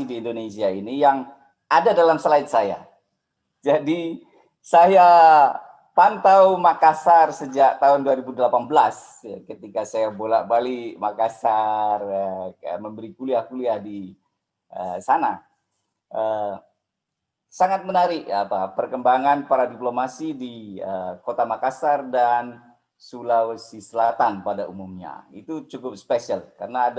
di Indonesia ini yang ada dalam slide saya. Jadi saya pantau Makassar sejak tahun 2018 ya, ketika saya bolak-balik Makassar memberi kuliah-kuliah di sana. Sangat menarik perkembangan para diplomasi di Kota Makassar dan Sulawesi Selatan pada umumnya. Itu cukup spesial karena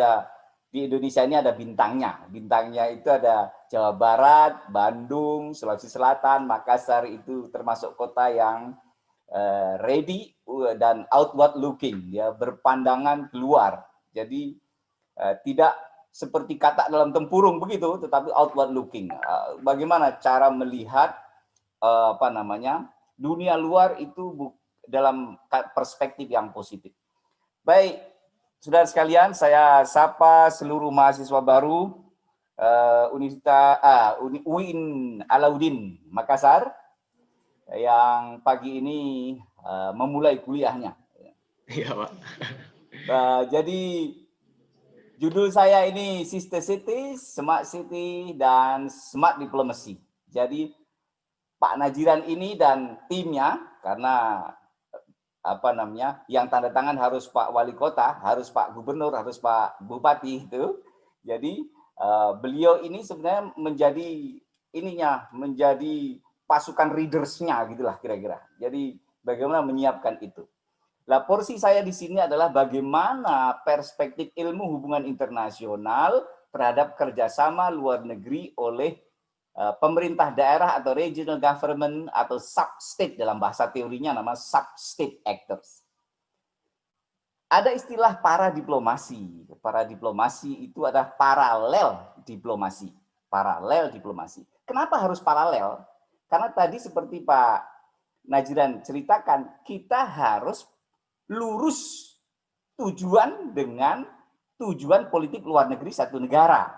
di Indonesia ini ada bintangnya. Bintangnya itu ada Jawa Barat, Bandung, Sulawesi Selatan, Makassar itu termasuk kota yang ready dan outward looking, ya, berpandangan keluar. Jadi tidak seperti katak dalam tempurung begitu, tetapi outward looking. Bagaimana cara melihat dunia luar itu dalam perspektif yang positif. Baik, saudara sekalian, saya sapa seluruh mahasiswa baru UIN Alauddin Makassar yang pagi ini memulai kuliahnya. Iya, Pak. Jadi judul saya ini Sister City, Smart City, dan Smart Diplomacy. Jadi Pak Najiran ini dan timnya, karena yang tanda tangan harus Pak Wali Kota, harus Pak Gubernur, harus Pak Bupati itu. Jadi beliau ini sebenarnya menjadi pasukan readersnya gitulah kira-kira. Jadi bagaimana menyiapkan itu. Nah, porsi saya di sini adalah bagaimana perspektif ilmu hubungan internasional terhadap kerjasama luar negeri oleh pemerintah daerah atau regional government atau sub-state, dalam bahasa teorinya nama sub-state actors. Ada istilah para diplomasi. Para diplomasi itu adalah paralel diplomasi. Paralel diplomasi. Kenapa harus paralel? Karena tadi seperti Pak Najiran ceritakan, kita harus lurus tujuan dengan tujuan politik luar negeri satu negara.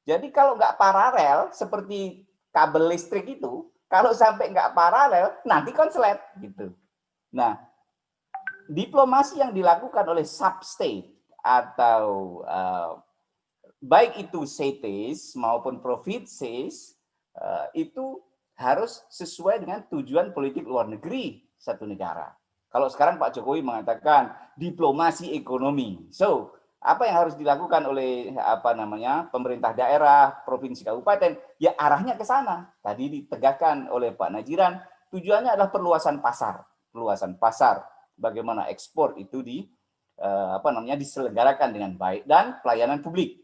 Jadi kalau nggak paralel, seperti kabel listrik itu, kalau sampai nggak paralel, nanti konslet gitu. Nah, diplomasi yang dilakukan oleh sub-state atau baik itu cities maupun provinces itu harus sesuai dengan tujuan politik luar negeri satu negara. Kalau sekarang Pak Jokowi mengatakan diplomasi ekonomi. So, apa yang harus dilakukan oleh pemerintah daerah, provinsi, kabupaten? Ya arahnya ke sana. Tadi ditegakkan oleh Pak Najiran, tujuannya adalah perluasan pasar. Perluasan pasar. Bagaimana ekspor itu diselenggarakan dengan baik dan pelayanan publik.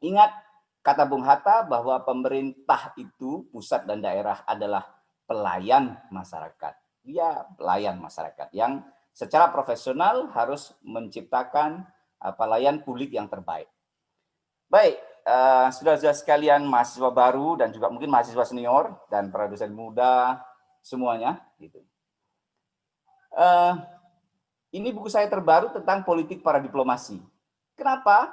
Ingat kata Bung Hatta bahwa pemerintah itu pusat dan daerah adalah pelayan masyarakat. Dia pelayan masyarakat yang secara profesional harus menciptakan pelayan publik yang terbaik. Baik, saudara-saudara sekalian, mahasiswa baru dan juga mungkin mahasiswa senior dan para dosen muda semuanya. Gitu. Ini buku saya terbaru tentang politik para diplomasi. Kenapa?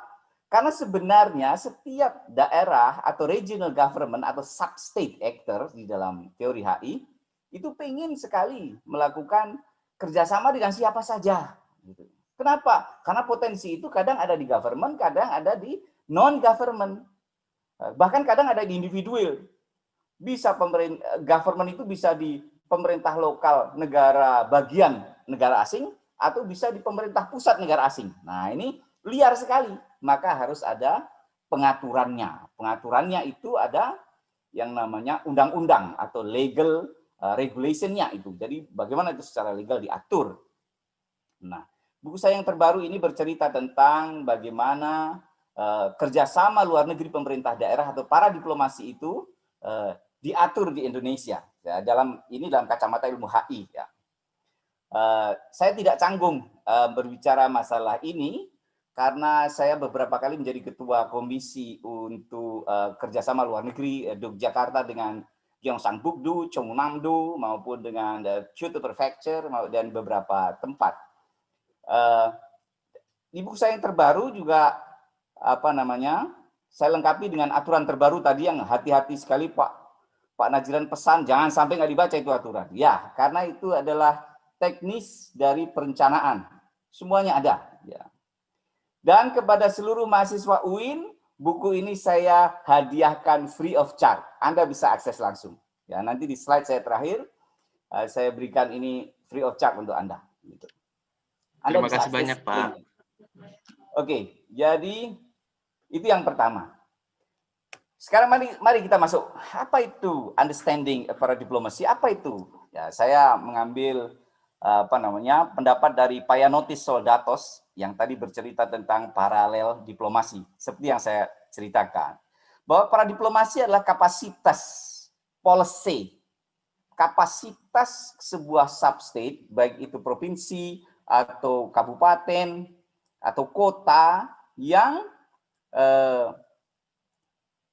Karena sebenarnya setiap daerah atau regional government atau sub-state actor di dalam teori HI itu pengen sekali melakukan kerjasama dengan siapa saja. Kenapa? Karena potensi itu kadang ada di government, kadang ada di non-government. Bahkan kadang ada di individual. Bisa government itu bisa di pemerintah lokal negara bagian negara asing, atau bisa di pemerintah pusat negara asing. Nah ini liar sekali. Maka harus ada pengaturannya. Pengaturannya itu ada yang namanya undang-undang atau legal regulation-nya itu. Jadi bagaimana itu secara legal diatur. Nah, buku saya yang terbaru ini bercerita tentang bagaimana kerjasama luar negeri pemerintah daerah atau para diplomasi itu diatur di Indonesia. Ya, dalam kacamata ilmu HI. Ya. Saya tidak canggung berbicara masalah ini karena saya beberapa kali menjadi ketua komisi untuk kerjasama luar negeri Yogyakarta dengan Gyeongsangbuk-do, Cheongnam-do maupun dengan Kyoto Prefecture dan beberapa tempat. Di buku saya yang terbaru juga saya lengkapi dengan aturan terbaru tadi yang hati-hati sekali Pak Najiran pesan jangan sampai nggak dibaca itu aturan. Ya, karena itu adalah teknis dari perencanaan. Semuanya ada. Ya. Dan kepada seluruh mahasiswa UIN buku ini saya hadiahkan free of charge. Anda bisa akses langsung. Ya, nanti di slide saya terakhir saya berikan ini free of charge untuk Anda. Gitu. Anda Terima bisa kasih akses banyak, Pak. Oke, jadi itu yang pertama. Sekarang mari kita masuk. Apa itu understanding para diplomasi? Apa itu? Ya, saya mengambil pendapat dari Payanotis Soldatos yang tadi bercerita tentang paralel diplomasi. Seperti yang saya ceritakan, bahwa para diplomasi adalah kapasitas policy, kapasitas sebuah substate, baik itu provinsi atau kabupaten atau kota yang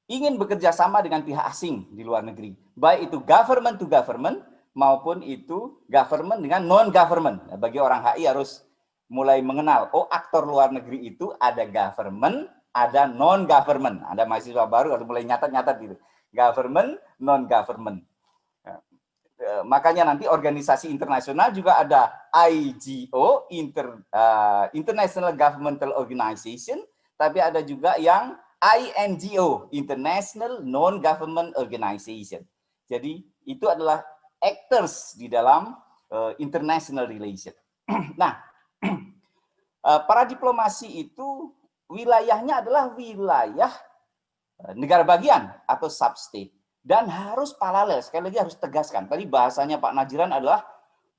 ingin bekerja sama dengan pihak asing di luar negeri, baik itu government to government maupun itu government dengan non-government. Nah, bagi orang HI harus mulai mengenal, oh aktor luar negeri itu ada government, ada non-government. Ada mahasiswa baru harus mulai nyatat-nyatat gitu. Government, non-government. Makanya nanti organisasi internasional juga ada IGO, International Governmental Organization, tapi ada juga yang INGO, International Non-Government Organization. Jadi itu adalah actors di dalam international relation. Nah, para diplomasi itu wilayahnya adalah wilayah negara bagian atau substate dan harus paralel. Sekali lagi harus tegaskan. Tadi bahasanya Pak Najiran adalah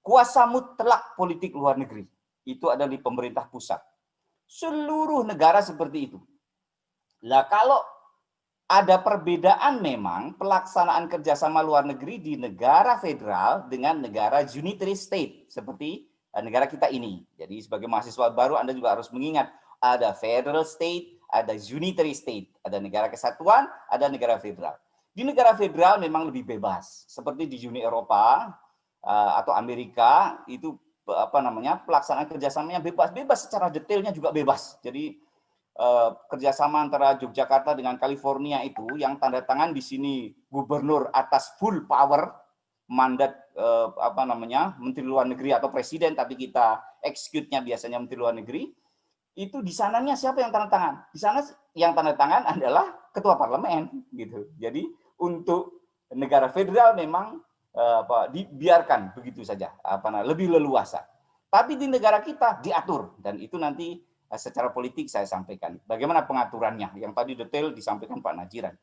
kuasa mutlak politik luar negeri. Itu ada di pemerintah pusat. Seluruh negara seperti itu. Lah kalau ada perbedaan memang pelaksanaan kerjasama luar negeri di negara federal dengan negara unitary state seperti negara kita ini. Jadi sebagai mahasiswa baru Anda juga harus mengingat ada federal state, ada unitary state, ada negara kesatuan, ada negara federal. Di negara federal memang lebih bebas, seperti di Uni Eropa atau Amerika itu pelaksanaan kerjasamanya bebas secara detailnya juga bebas. Jadi kerjasama antara Yogyakarta dengan California itu yang tanda tangan di sini gubernur atas full power mandat Menteri Luar Negeri atau Presiden, tapi kita execute-nya biasanya Menteri Luar Negeri. Itu di sananya siapa yang tanda tangan? Di sana yang tanda tangan adalah ketua parlemen gitu. Jadi untuk negara federal memang dibiarkan begitu saja, lebih leluasa. Tapi di negara kita diatur dan itu nanti secara politik saya sampaikan. Bagaimana pengaturannya? Yang tadi detail disampaikan Pak Najiran.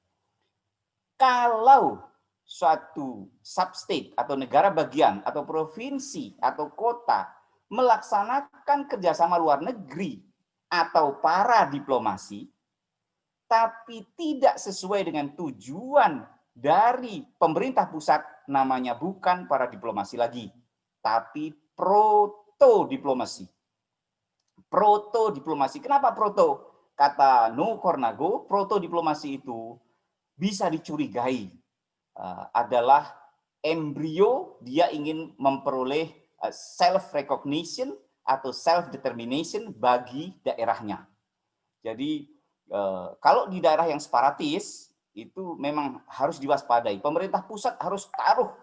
Kalau suatu substate atau negara bagian atau provinsi atau kota melaksanakan kerjasama luar negeri atau para diplomasi, tapi tidak sesuai dengan tujuan dari pemerintah pusat, namanya bukan para diplomasi lagi, tapi proto-diplomasi. Proto-diplomasi. Kenapa proto? Kata No Cornago, proto-diplomasi itu bisa dicurigai adalah embrio dia ingin memperoleh self-recognition atau self-determination bagi daerahnya. Jadi kalau di daerah yang separatis itu memang harus diwaspadai. Pemerintah pusat harus taruh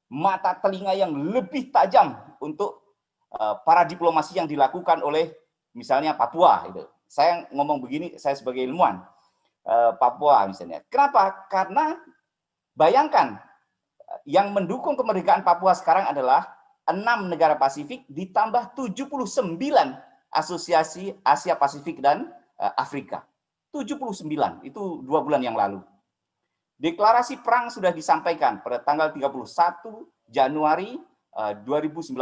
mata telinga yang lebih tajam untuk para diplomasi yang dilakukan oleh misalnya Papua. Itu. Saya ngomong begini, saya sebagai ilmuwan Papua misalnya. Kenapa? Karena bayangkan yang mendukung kemerdekaan Papua sekarang adalah 6 negara Pasifik ditambah 79 asosiasi Asia Pasifik dan Afrika. 79, itu 2 bulan yang lalu. Deklarasi perang sudah disampaikan pada tanggal 31 Januari 2019.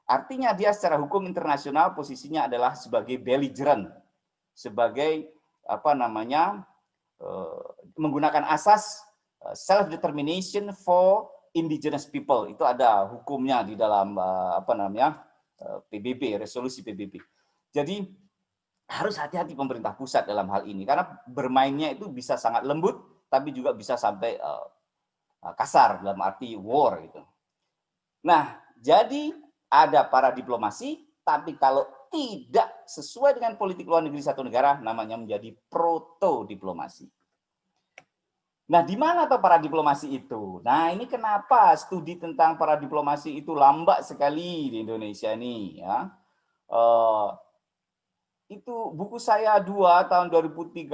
Artinya dia secara hukum internasional posisinya adalah sebagai belligerent, sebagai menggunakan asas self-determination for indigenous people. Itu ada hukumnya di dalam PBB, resolusi PBB. Jadi harus hati-hati pemerintah pusat dalam hal ini karena bermainnya itu bisa sangat lembut, tapi juga bisa sampai kasar dalam arti war gitu. Nah, jadi ada para diplomasi, tapi kalau tidak sesuai dengan politik luar negeri satu negara, namanya menjadi proto-diplomasi. Nah, di mana tuh para diplomasi itu? Nah, ini kenapa studi tentang para diplomasi itu lambat sekali di Indonesia ini, ya. itu buku saya 2 tahun 2013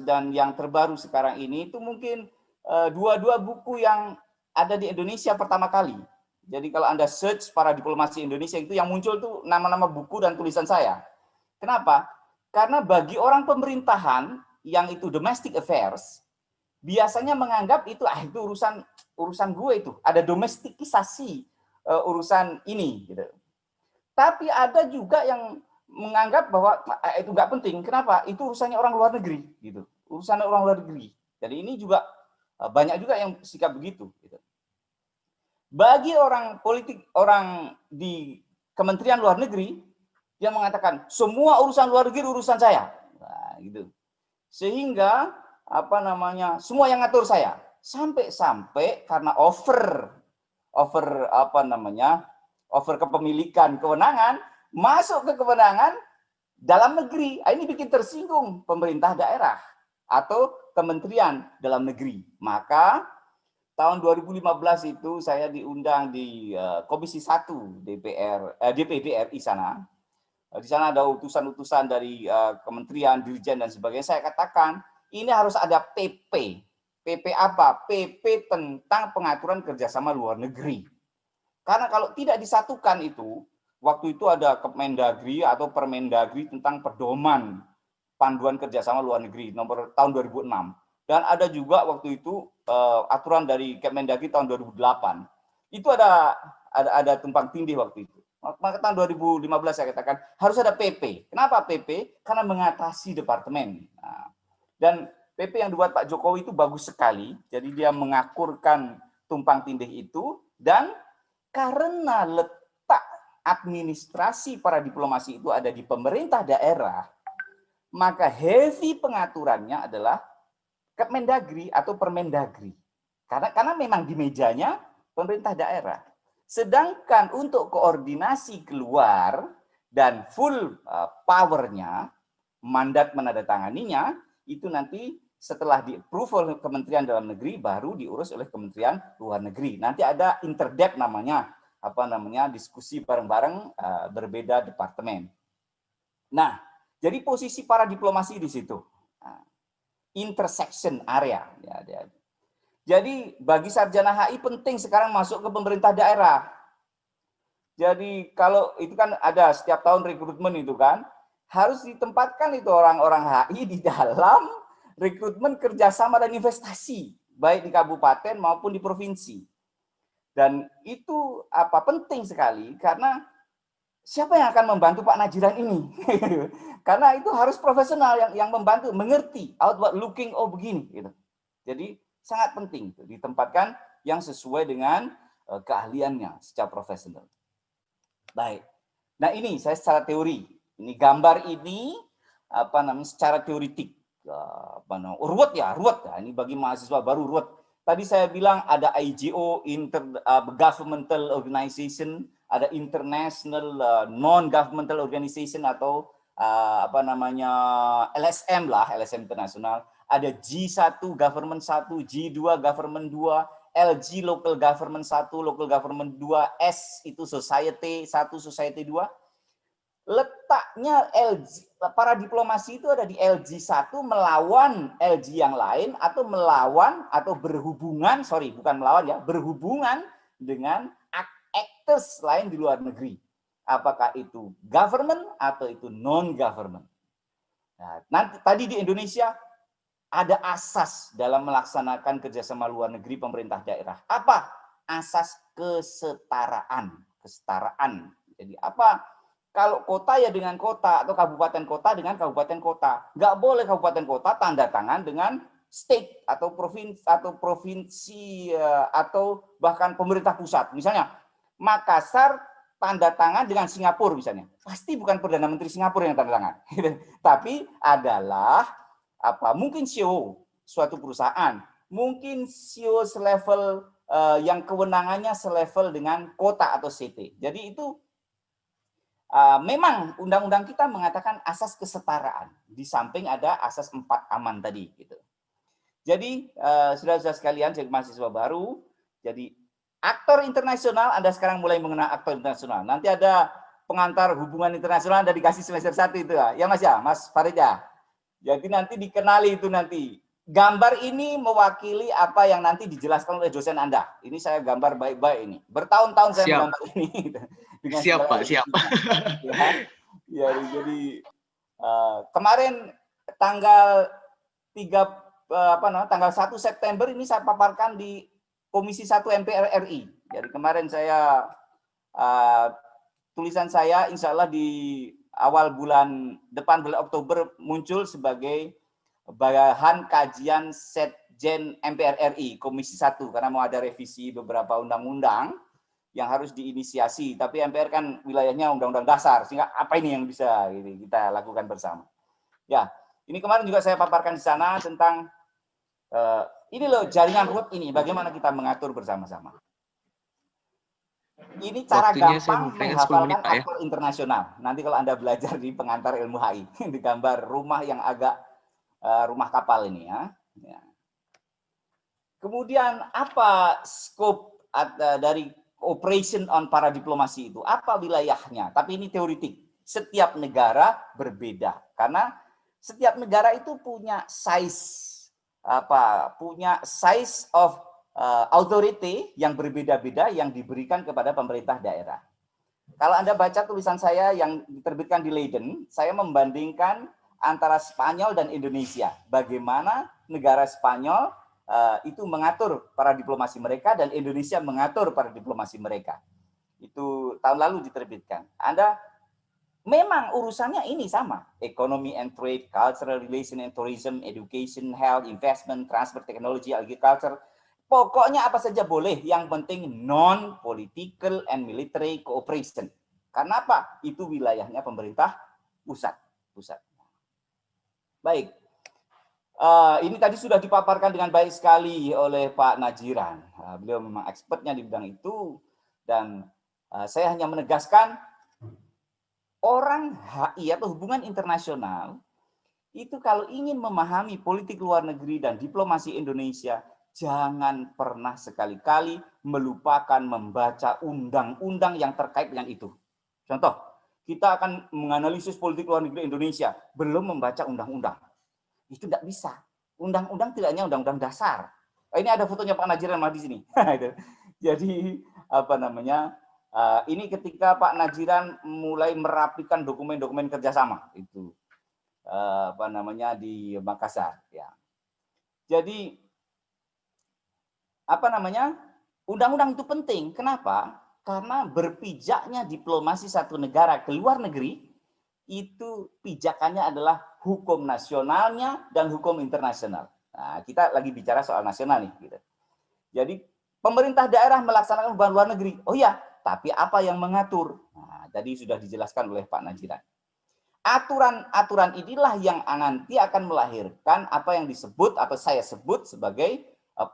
dan yang terbaru sekarang ini itu mungkin dua-dua buku yang ada di Indonesia pertama kali. Jadi kalau Anda search para diplomasi Indonesia itu yang muncul tuh nama-nama buku dan tulisan saya. Kenapa? Karena bagi orang pemerintahan yang itu domestic affairs, biasanya menganggap itu itu urusan gue itu, ada domestikisasi urusan ini gitu. Tapi ada juga yang menganggap bahwa itu nggak penting. Kenapa? Itu urusannya orang luar negeri gitu. Urusan orang luar negeri. Jadi ini juga banyak juga yang sikap begitu gitu. Bagi orang politik, orang di Kementerian Luar Negeri, dia mengatakan semua urusan luar negeri urusan saya. Nah, gitu. Sehingga semua yang ngatur saya. Sampai karena over kepemilikan kewenangan, masuk ke kewenangan dalam negeri. Ini bikin tersinggung pemerintah daerah atau kementerian dalam negeri. Maka tahun 2015 itu saya diundang di Komisi 1 DPD RI sana. Di sana ada utusan-utusan dari kementerian, dirjen dan sebagainya. Saya katakan ini harus ada PP. PP apa? PP tentang pengaturan kerjasama luar negeri. Karena kalau tidak disatukan itu, waktu itu ada Kemendagri atau Permendagri tentang pedoman panduan kerjasama luar negeri nomor tahun 2006. Dan ada juga waktu itu aturan dari Kemendagri tahun 2008. Itu ada tumpang tindih waktu itu. Maka tahun 2015 saya katakan harus ada PP. Kenapa PP? Karena mengatasi departemen. Nah, dan PP yang dibuat Pak Jokowi itu bagus sekali. Jadi dia mengakurkan tumpang tindih itu, dan karena letak administrasi para diplomasi itu ada di pemerintah daerah, maka heavy pengaturannya adalah Kemendagri atau Permendagri. Karena memang di mejanya pemerintah daerah. Sedangkan untuk koordinasi keluar dan full powernya, mandat menandatanganinya, itu nanti setelah di-approve oleh Kementerian Dalam Negeri, baru diurus oleh Kementerian Luar Negeri. Nanti ada interdep namanya, diskusi bareng-bareng berbeda departemen. Nah, jadi posisi para diplomasi di situ. Intersection area. Jadi bagi sarjana HI penting sekarang masuk ke pemerintah daerah. Jadi kalau itu kan ada setiap tahun rekrutmen itu kan, harus ditempatkan itu orang-orang HI di dalam rekrutmen kerjasama dan investasi, baik di kabupaten maupun di provinsi. Dan itu penting sekali karena siapa yang akan membantu Pak Najiran ini? Karena itu harus profesional yang membantu, mengerti outward looking, begini gitu. Jadi sangat penting itu ditempatkan yang sesuai dengan keahliannya secara profesional. Baik. Nah, ini saya secara teori. Ini gambar ini secara teoritik. Ruwet ya. Ini bagi mahasiswa baru ruwet. Tadi saya bilang ada IGO, Intergovernmental Organization, ada International Non-Governmental Organization atau LSM lah, LSM internasional. Ada G1 Government 1, G2 Government 2, LG Local Government 1, Local Government 2, S itu Society 1, Society 2. Letaknya LG, para diplomasi itu ada di LG 1 melawan LG yang lain, atau melawan atau berhubungan, berhubungan dengan actors lain di luar negeri. Apakah itu government atau itu non-government. Nah, nanti tadi di Indonesia ada asas dalam melaksanakan kerjasama luar negeri pemerintah daerah. Apa? Asas kesetaraan. Kesetaraan. Jadi apa? Kalau kota ya dengan kota, atau kabupaten kota dengan kabupaten kota. Nggak boleh kabupaten kota tanda tangan dengan state atau provinsi atau bahkan pemerintah pusat. Misalnya Makassar tanda tangan dengan Singapura misalnya. Pasti bukan Perdana Menteri Singapura yang tanda tangan. Tapi adalah mungkin CEO suatu perusahaan, mungkin CEO selevel yang kewenangannya selevel dengan kota atau CT. Jadi itu memang undang-undang kita mengatakan asas kesetaraan. Di samping ada asas 4 aman tadi gitu. Jadi saudara-saudara sekalian, jadi mahasiswa baru, jadi aktor internasional, Anda sekarang mulai mengenal aktor internasional. Nanti ada pengantar hubungan internasional Anda dikasih semester 1 itu ya Mas ya, Mas Farid ya. Jadi nanti dikenali itu nanti. Gambar ini mewakili apa yang nanti dijelaskan oleh dosen Anda. Ini saya gambar baik-baik ini. Bertahun-tahun saya menggambar ini dengan siap segala Pak, siap. ya, jadi kemarin tanggal 1 September ini saya paparkan di Komisi 1 MPR RI. Jadi kemarin saya tulisan saya insya Allah di awal bulan Oktober muncul sebagai bahan kajian Setjen MPR RI Komisi 1 karena mau ada revisi beberapa undang-undang yang harus diinisiasi, tapi MPR kan wilayahnya undang-undang dasar, sehingga apa ini yang bisa kita lakukan bersama. Ya, ini kemarin juga saya paparkan di sana tentang ini loh jaringan root ini, bagaimana kita mengatur bersama-sama. Ini cara gampang menghafalkan aktor internasional. Nanti kalau Anda belajar di pengantar ilmu HI, di gambar rumah yang agak rumah kapal ini ya. Kemudian apa scope dari operation on para diplomasi itu? Apa wilayahnya? Tapi ini teoritik. Setiap negara berbeda karena setiap negara itu punya size of authority yang berbeda-beda yang diberikan kepada pemerintah daerah. Kalau Anda baca tulisan saya yang diterbitkan di Leiden, saya membandingkan antara Spanyol dan Indonesia. Bagaimana negara Spanyol itu mengatur para diplomasi mereka dan Indonesia mengatur para diplomasi mereka. Itu tahun lalu diterbitkan. Anda memang urusannya ini sama. Economy and trade, cultural relation and tourism, education, health, investment, transport, technology, agriculture. Pokoknya apa saja boleh, yang penting non-political and military cooperation. Karena apa? Itu wilayahnya pemerintah pusat. Baik, ini tadi sudah dipaparkan dengan baik sekali oleh Pak Najiran. Beliau memang expertnya di bidang itu, dan saya hanya menegaskan orang HI atau hubungan internasional itu kalau ingin memahami politik luar negeri dan diplomasi Indonesia, jangan pernah sekali-kali melupakan membaca undang-undang yang terkait dengan itu. Contoh, kita akan menganalisis politik luar negeri Indonesia, belum membaca undang-undang. Itu tidak bisa. Undang-undang tidak hanya undang-undang dasar. Ini ada fotonya Pak Najiran di sini. Jadi ini ketika Pak Najiran mulai merapikan dokumen-dokumen kerjasama itu di Makassar. Ya. Jadi undang-undang itu penting. Kenapa? Karena berpijaknya diplomasi satu negara ke luar negeri itu pijakannya adalah hukum nasionalnya dan hukum internasional. Nah, kita lagi bicara soal nasional nih. Gitu. Jadi pemerintah daerah melaksanakan hubungan luar negeri. Oh iya, tapi apa yang mengatur? Nah, tadi sudah dijelaskan oleh Pak Najiran. Aturan-aturan inilah yang nanti akan melahirkan apa yang disebut atau saya sebut sebagai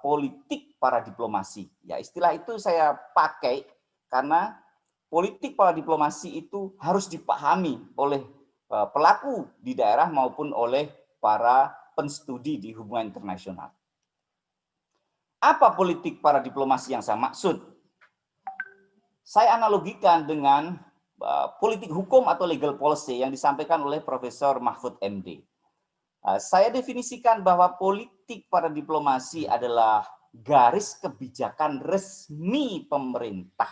politik para diplomasi. Ya, istilah itu saya pakai karena politik para diplomasi itu harus dipahami oleh pelaku di daerah maupun oleh para penstudi di hubungan internasional. Apa politik para diplomasi yang saya maksud? Saya analogikan dengan politik hukum atau legal policy yang disampaikan oleh Profesor Mahfud MD. Saya definisikan bahwa politik para diplomasi adalah garis kebijakan resmi pemerintah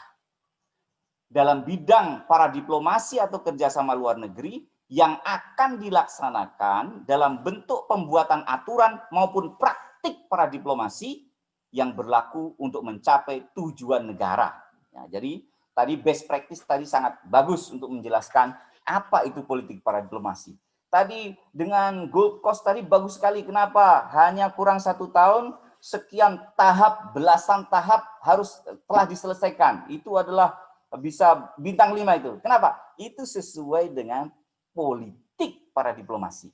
dalam bidang para diplomasi atau kerjasama luar negeri yang akan dilaksanakan dalam bentuk pembuatan aturan maupun praktik para diplomasi yang berlaku untuk mencapai tujuan negara. Ya, jadi tadi best practice tadi sangat bagus untuk menjelaskan apa itu politik para diplomasi. Tadi dengan Gold Coast tadi bagus sekali. Kenapa? Hanya kurang 1 tahun, sekian tahap, belasan tahap harus telah diselesaikan. Itu adalah bisa bintang 5 itu. Kenapa? Itu sesuai dengan politik para diplomasi.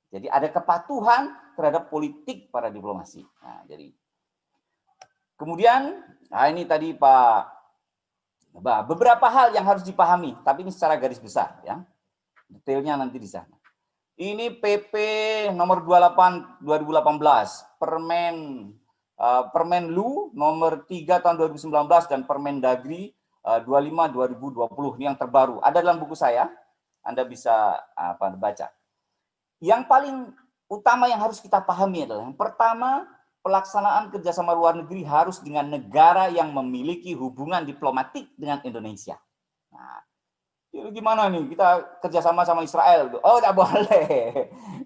Jadi ada kepatuhan terhadap politik para diplomasi. Nah, jadi kemudian, ini tadi Pak, beberapa hal yang harus dipahami, tapi ini secara garis besar, ya. Detailnya nanti di sana. Ini PP nomor 28 2018, Permenlu nomor 3 tahun 2019 dan Permendagri 25/2020 ini yang terbaru. Ada dalam buku saya, Anda bisa baca. Yang paling utama yang harus kita pahami adalah yang pertama, pelaksanaan kerjasama luar negeri harus dengan negara yang memiliki hubungan diplomatik dengan Indonesia. Nah, gimana nih kita kerjasama sama Israel? Oh, nggak boleh.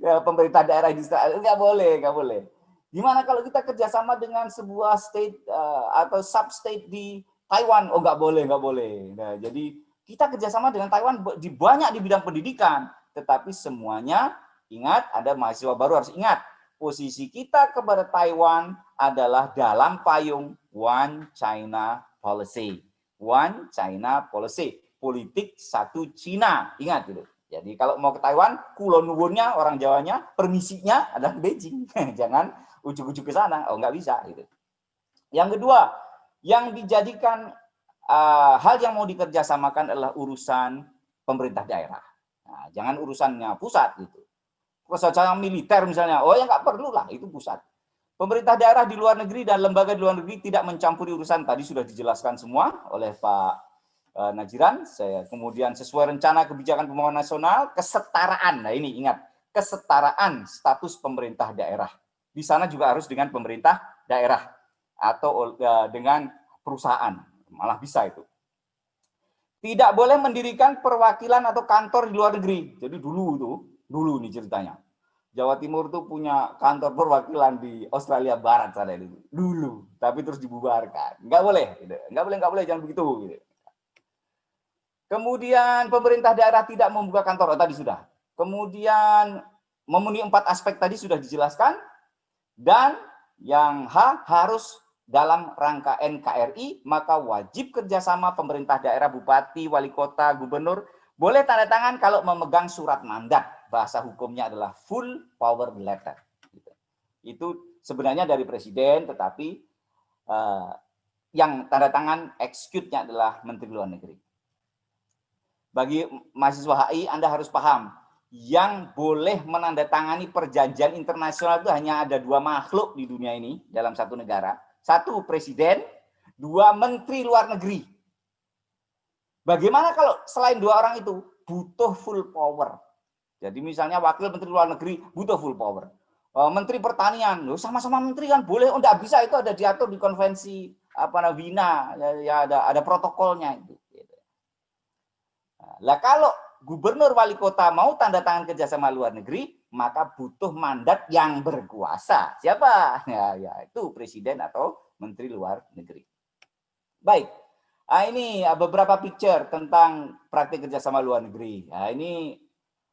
Ya, pemerintah daerah di Israel nggak boleh, nggak boleh. Gimana kalau kita kerjasama dengan sebuah state atau sub-state di Taiwan? Oh, nggak boleh, nggak boleh. Nah, jadi kita kerjasama dengan Taiwan banyak di bidang pendidikan, tetapi semuanya ingat, ada mahasiswa baru harus ingat, posisi kita kepada Taiwan adalah dalam payung One China Policy. One China Policy. Politik satu Cina. Ingat gitu. Jadi kalau mau ke Taiwan, kulon nuwunnya, orang Jawanya, permisinya adalah Beijing. Jangan ujuk-ujuk ke sana. Oh, nggak bisa. Gitu. Yang kedua, yang dijadikan hal yang mau dikerjasamakan adalah urusan pemerintah daerah. Nah, jangan urusannya pusat gitu. Kerjasama militer misalnya, oh ya nggak perlu lah, itu pusat. Pemerintah daerah di luar negeri dan lembaga di luar negeri tidak mencampuri urusan, tadi sudah dijelaskan semua oleh Pak Najiran. Kemudian sesuai rencana kebijakan pembangunan nasional, kesetaraan. Nah ini ingat, kesetaraan status pemerintah daerah. Di sana juga harus dengan pemerintah daerah atau dengan perusahaan, malah bisa itu. Tidak boleh mendirikan perwakilan atau kantor di luar negeri. Jadi dulu nih ceritanya. Jawa Timur tuh punya kantor perwakilan di Australia Barat sana itu dulu, tapi terus dibubarkan. Nggak boleh, gitu. nggak boleh, jangan begitu. Gitu. Kemudian pemerintah daerah tidak membuka kantor, tadi sudah. Kemudian memenuhi 4 aspek tadi sudah dijelaskan. Dan yang harus dalam rangka NKRI, maka wajib kerjasama pemerintah daerah, bupati, wali kota, gubernur, boleh tanda tangan kalau memegang surat mandat. Bahasa hukumnya adalah full power letter. Itu sebenarnya dari presiden, tetapi yang tanda tangan execute-nya adalah Menteri Luar Negeri. Bagi mahasiswa HI, Anda harus paham, yang boleh menandatangani perjanjian internasional itu hanya ada 2 makhluk di dunia ini dalam satu negara. 1 presiden, 2 menteri luar negeri. Bagaimana kalau selain 2 orang itu butuh full power? Jadi misalnya wakil menteri luar negeri butuh full power. Menteri pertanian, sama-sama menteri kan boleh, oh enggak bisa, itu ada diatur di konvensi Wina, ya ada protokolnya itu. Lah kalau gubernur wali kota mau tanda tangan kerjasama luar negeri, maka butuh mandat yang berkuasa. Siapa? Ya itu presiden atau menteri luar negeri. Baik, ini beberapa picture tentang praktik kerjasama luar negeri. Nah, ini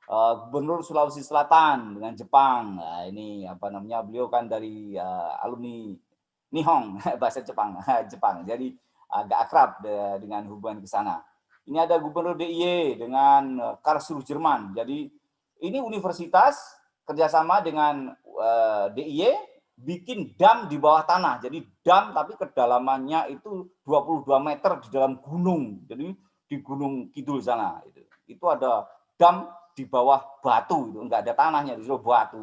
Gubernur Sulawesi Selatan dengan Jepang. Nah, ini beliau kan dari alumni Nihong, bahasa Jepang. Jadi agak akrab dengan hubungan ke sana. Ini ada Gubernur DIY dengan Karlsruhe Jerman. Jadi ini universitas kerjasama dengan DIY bikin dam di bawah tanah. Jadi dam tapi kedalamannya itu 22 meter di dalam gunung. Jadi di Gunung Kidul sana. Itu ada dam di bawah batu, itu enggak ada tanahnya, di bawah batu.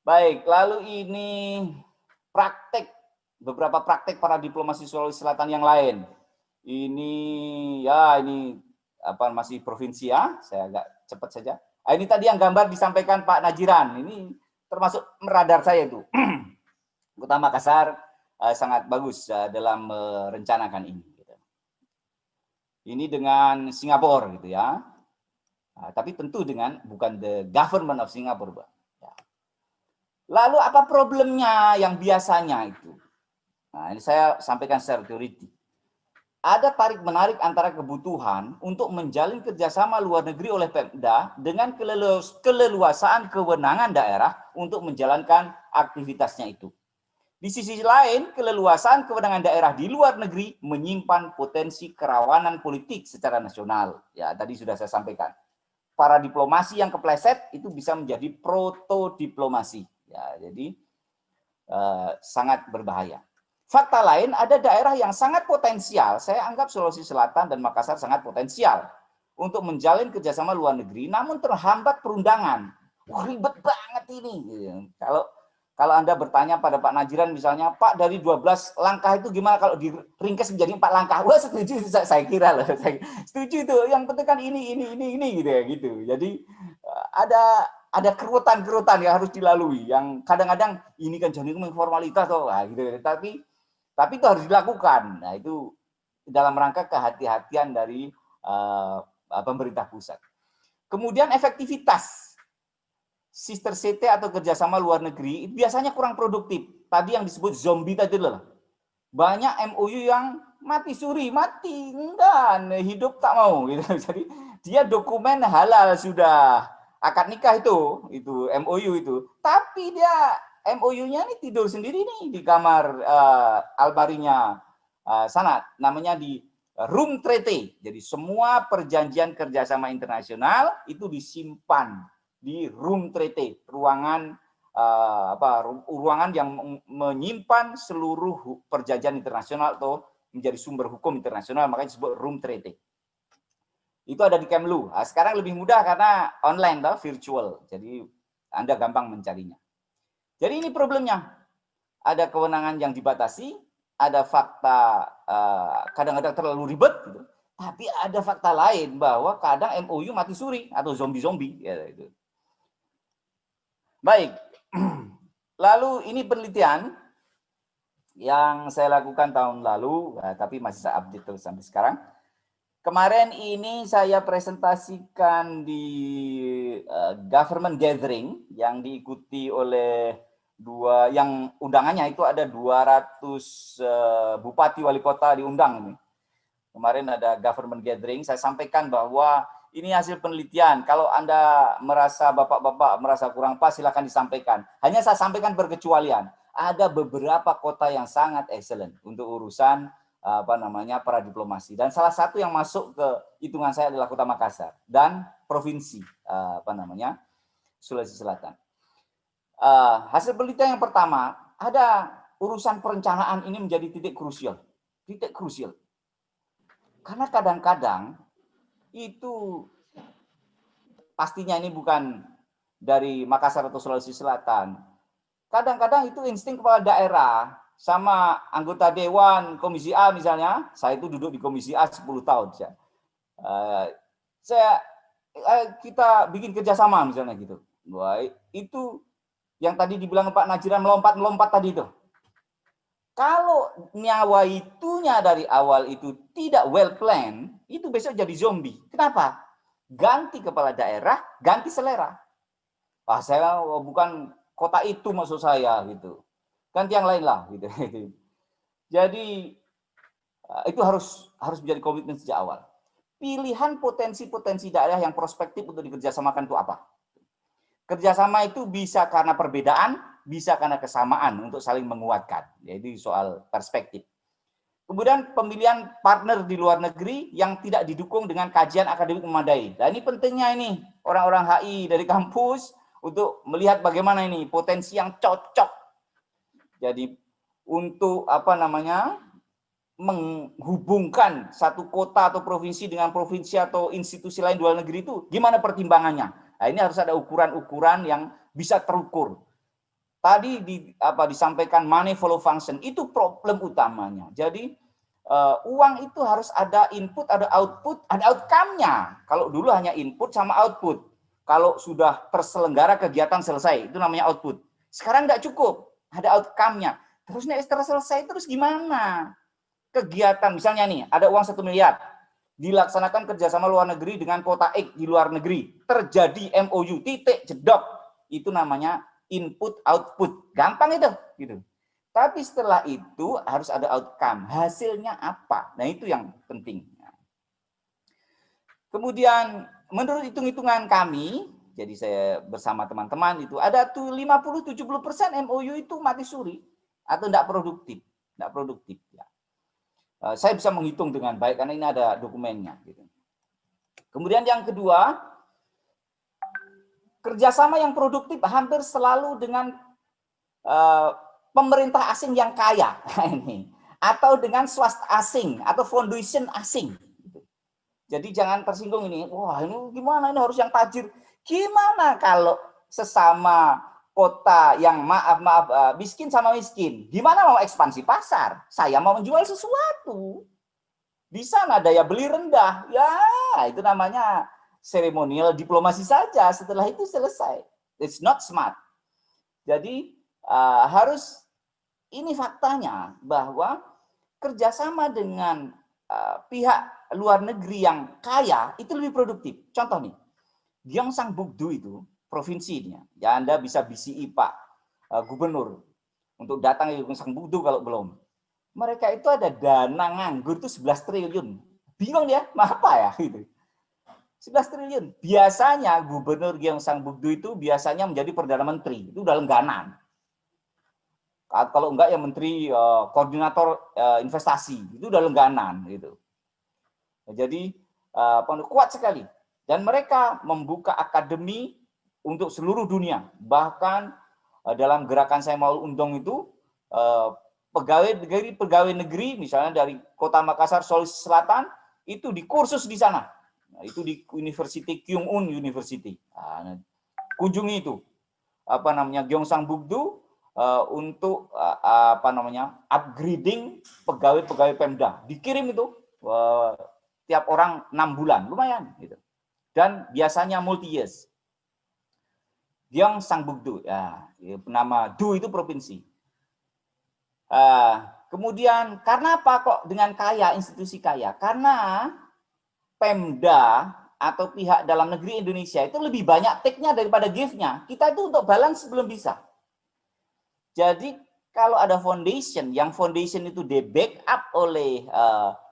Baik, lalu ini beberapa praktek para diplomasi Sulawesi Selatan yang lain. Ini masih provinsi ya, saya agak cepat saja. Ini tadi yang gambar disampaikan Pak Najiran, ini termasuk radar saya itu. Kota Makassar sangat bagus dalam merencanakan ini. Ini dengan Singapura gitu ya. Tapi tentu bukan the government of Singapore, Pak. Ya. Lalu apa problemnya yang biasanya itu? Nah, ini saya sampaikan secara teoritik. Ada tarik-menarik antara kebutuhan untuk menjalin kerjasama luar negeri oleh Pemda dengan keleluasaan kewenangan daerah untuk menjalankan aktivitasnya itu. Di sisi lain, keleluasaan kewenangan daerah di luar negeri menyimpan potensi kerawanan politik secara nasional. Ya, tadi sudah saya sampaikan. Para diplomasi yang kepleset itu bisa menjadi proto-diplomasi. Ya, jadi sangat berbahaya. Fakta lain, ada daerah yang sangat potensial. Saya anggap Sulawesi Selatan dan Makassar sangat potensial untuk menjalin kerjasama luar negeri, namun terhambat perundangan. Wah, ribet banget ini. Kalau Kalau Anda bertanya pada Pak Najiran misalnya, Pak dari 12 langkah itu gimana kalau diringkas menjadi 4 langkah? Wah setuju, saya kira loh. Saya setuju itu. Yang penting kan ini gitu ya gitu. Jadi ada kerutan-kerutan yang harus dilalui. Yang kadang-kadang ini kan jadi formalitas toh, nah, gitu. Tapi itu harus dilakukan. Nah itu dalam rangka kehati-hatian dari pemerintah pusat. Kemudian efektivitas sister city atau kerjasama luar negeri biasanya kurang produktif. Tadi yang disebut zombie tadi loh. Banyak MOU yang mati suri, mati enggak, hidup tak mau gitu. Jadi dia dokumen halal sudah akad nikah itu MOU itu. Tapi dia MOU-nya nih tidur sendiri nih di kamar almarinya sana, namanya di room treaty. Jadi semua perjanjian kerjasama internasional itu disimpan di room treaty, ruangan ruangan yang menyimpan seluruh perjanjian internasional atau menjadi sumber hukum internasional, makanya disebut room treaty. Itu ada di Kemlu. Nah, sekarang lebih mudah karena online atau virtual, jadi Anda gampang mencarinya. Jadi ini problemnya, ada kewenangan yang dibatasi, ada fakta kadang-kadang terlalu ribet, gitu. Tapi ada fakta lain bahwa kadang MOU mati suri atau zombie-zombie. Ya, itu. Baik, lalu ini penelitian yang saya lakukan tahun lalu, tapi masih saya update terus sampai sekarang. Kemarin ini saya presentasikan di government gathering yang diikuti oleh yang undangannya itu ada 200 bupati wali kota diundang ini. Kemarin ada government gathering, saya sampaikan bahwa ini hasil penelitian. Kalau Anda merasa bapak-bapak merasa kurang pas, silakan disampaikan. Hanya saya sampaikan berkecualian. Ada beberapa kota yang sangat excellent untuk urusan para diplomasi. Dan salah satu yang masuk ke hitungan saya adalah Kota Makassar dan provinsi Sulawesi Selatan. Hasil penelitian yang pertama, ada urusan perencanaan ini menjadi titik krusial. Karena kadang-kadang itu pastinya ini bukan dari Makassar atau Sulawesi Selatan. Kadang-kadang itu insting kepala daerah sama anggota dewan komisi A misalnya. Saya itu duduk di komisi A 10 tahun. Kita bikin kerjasama misalnya gitu. Baik, itu yang tadi dibilang Pak Najiran melompat tadi itu. Kalau nyawa itunya dari awal itu tidak well planned, itu besok jadi zombie. Kenapa? Ganti kepala daerah, ganti selera. Saya bukan kota itu maksud saya gitu. Ganti yang lain lah gitu. Jadi itu harus menjadi komitmen sejak awal. Pilihan potensi-potensi daerah yang prospektif untuk dikerjasamakan itu apa? Kerjasama itu bisa karena perbedaan, bisa karena kesamaan untuk saling menguatkan. Jadi soal perspektif. Kemudian pemilihan partner di luar negeri yang tidak didukung dengan kajian akademik memadai. Nah ini pentingnya ini orang-orang HI dari kampus untuk melihat bagaimana ini potensi yang cocok. Jadi untuk menghubungkan satu kota atau provinsi dengan provinsi atau institusi lain di luar negeri itu gimana pertimbangannya? Nah, ini harus ada ukuran-ukuran yang bisa terukur. Tadi disampaikan money follow function, itu problem utamanya. Jadi uang itu harus ada input, ada output, ada outcome-nya. Kalau dulu hanya input sama output. Kalau sudah terselenggara kegiatan selesai, itu namanya output. Sekarang nggak cukup, ada outcome-nya. Terus setelah selesai, terus gimana? Kegiatan, misalnya nih, ada uang 1 miliar. Dilaksanakan kerjasama luar negeri dengan kota X di luar negeri. Terjadi MOU, titik, jedok. Itu namanya input, output. Gampang itu. Gitu. Tapi setelah itu harus ada outcome. Hasilnya apa? Nah itu yang penting. Kemudian menurut hitung-hitungan kami, jadi saya bersama teman-teman itu, ada tuh 50-70% MOU itu mati suri. Atau tidak produktif. Tidak produktif. Ya. Saya bisa menghitung dengan baik karena ini ada dokumennya. Gitu. Kemudian yang kedua, kerjasama yang produktif hampir selalu dengan pemerintah asing yang kaya, ini, atau dengan swasta asing atau foundation asing. Jadi jangan tersinggung ini. Wah ini gimana? Ini harus yang tajir. Gimana kalau sesama kota yang maaf miskin sama miskin. Gimana mau ekspansi pasar? Saya mau menjual sesuatu. Di sana daya beli rendah. Ya, itu namanya seremonial diplomasi saja. Setelah itu selesai. It's not smart. Jadi harus, ini faktanya bahwa kerjasama dengan pihak luar negeri yang kaya itu lebih produktif. Contoh nih, Gyeongsangbuk-do itu provinsinya. Ya Anda bisa BCI Pak Gubernur untuk datang ke Gyeongsangbuk-do kalau belum. Mereka itu ada dana nganggur itu 11 triliun. Bingung dia, apa ya gitu. 11 triliun. Biasanya Gubernur Gyeongsangbuk-do itu biasanya menjadi Perdana Menteri. Itu udah langganan. Kalau enggak ya Menteri Koordinator Investasi. Itu udah langganan gitu. Jadi kuat sekali. Dan mereka membuka akademi untuk seluruh dunia. Bahkan dalam gerakan Saya Mau Undong itu, pegawai negeri, misalnya dari Kota Makassar, Sulawesi Selatan, itu dikursus di sana. Nah, itu di University Kyung-un University. Nah, kunjungi itu. Gyeongsangbuk-do untuk upgrading pegawai-pegawai Pemda. Dikirim itu tiap orang 6 bulan, lumayan gitu. Dan biasanya multi years. Gyeongsangbuk-do, ya, nama do itu provinsi. Kemudian karena apa kok dengan kaya, institusi kaya? Karena Pemda atau pihak dalam negeri Indonesia itu lebih banyak take-nya daripada give-nya. Kita itu untuk balance belum bisa. Jadi kalau ada foundation, yang foundation itu di-backup oleh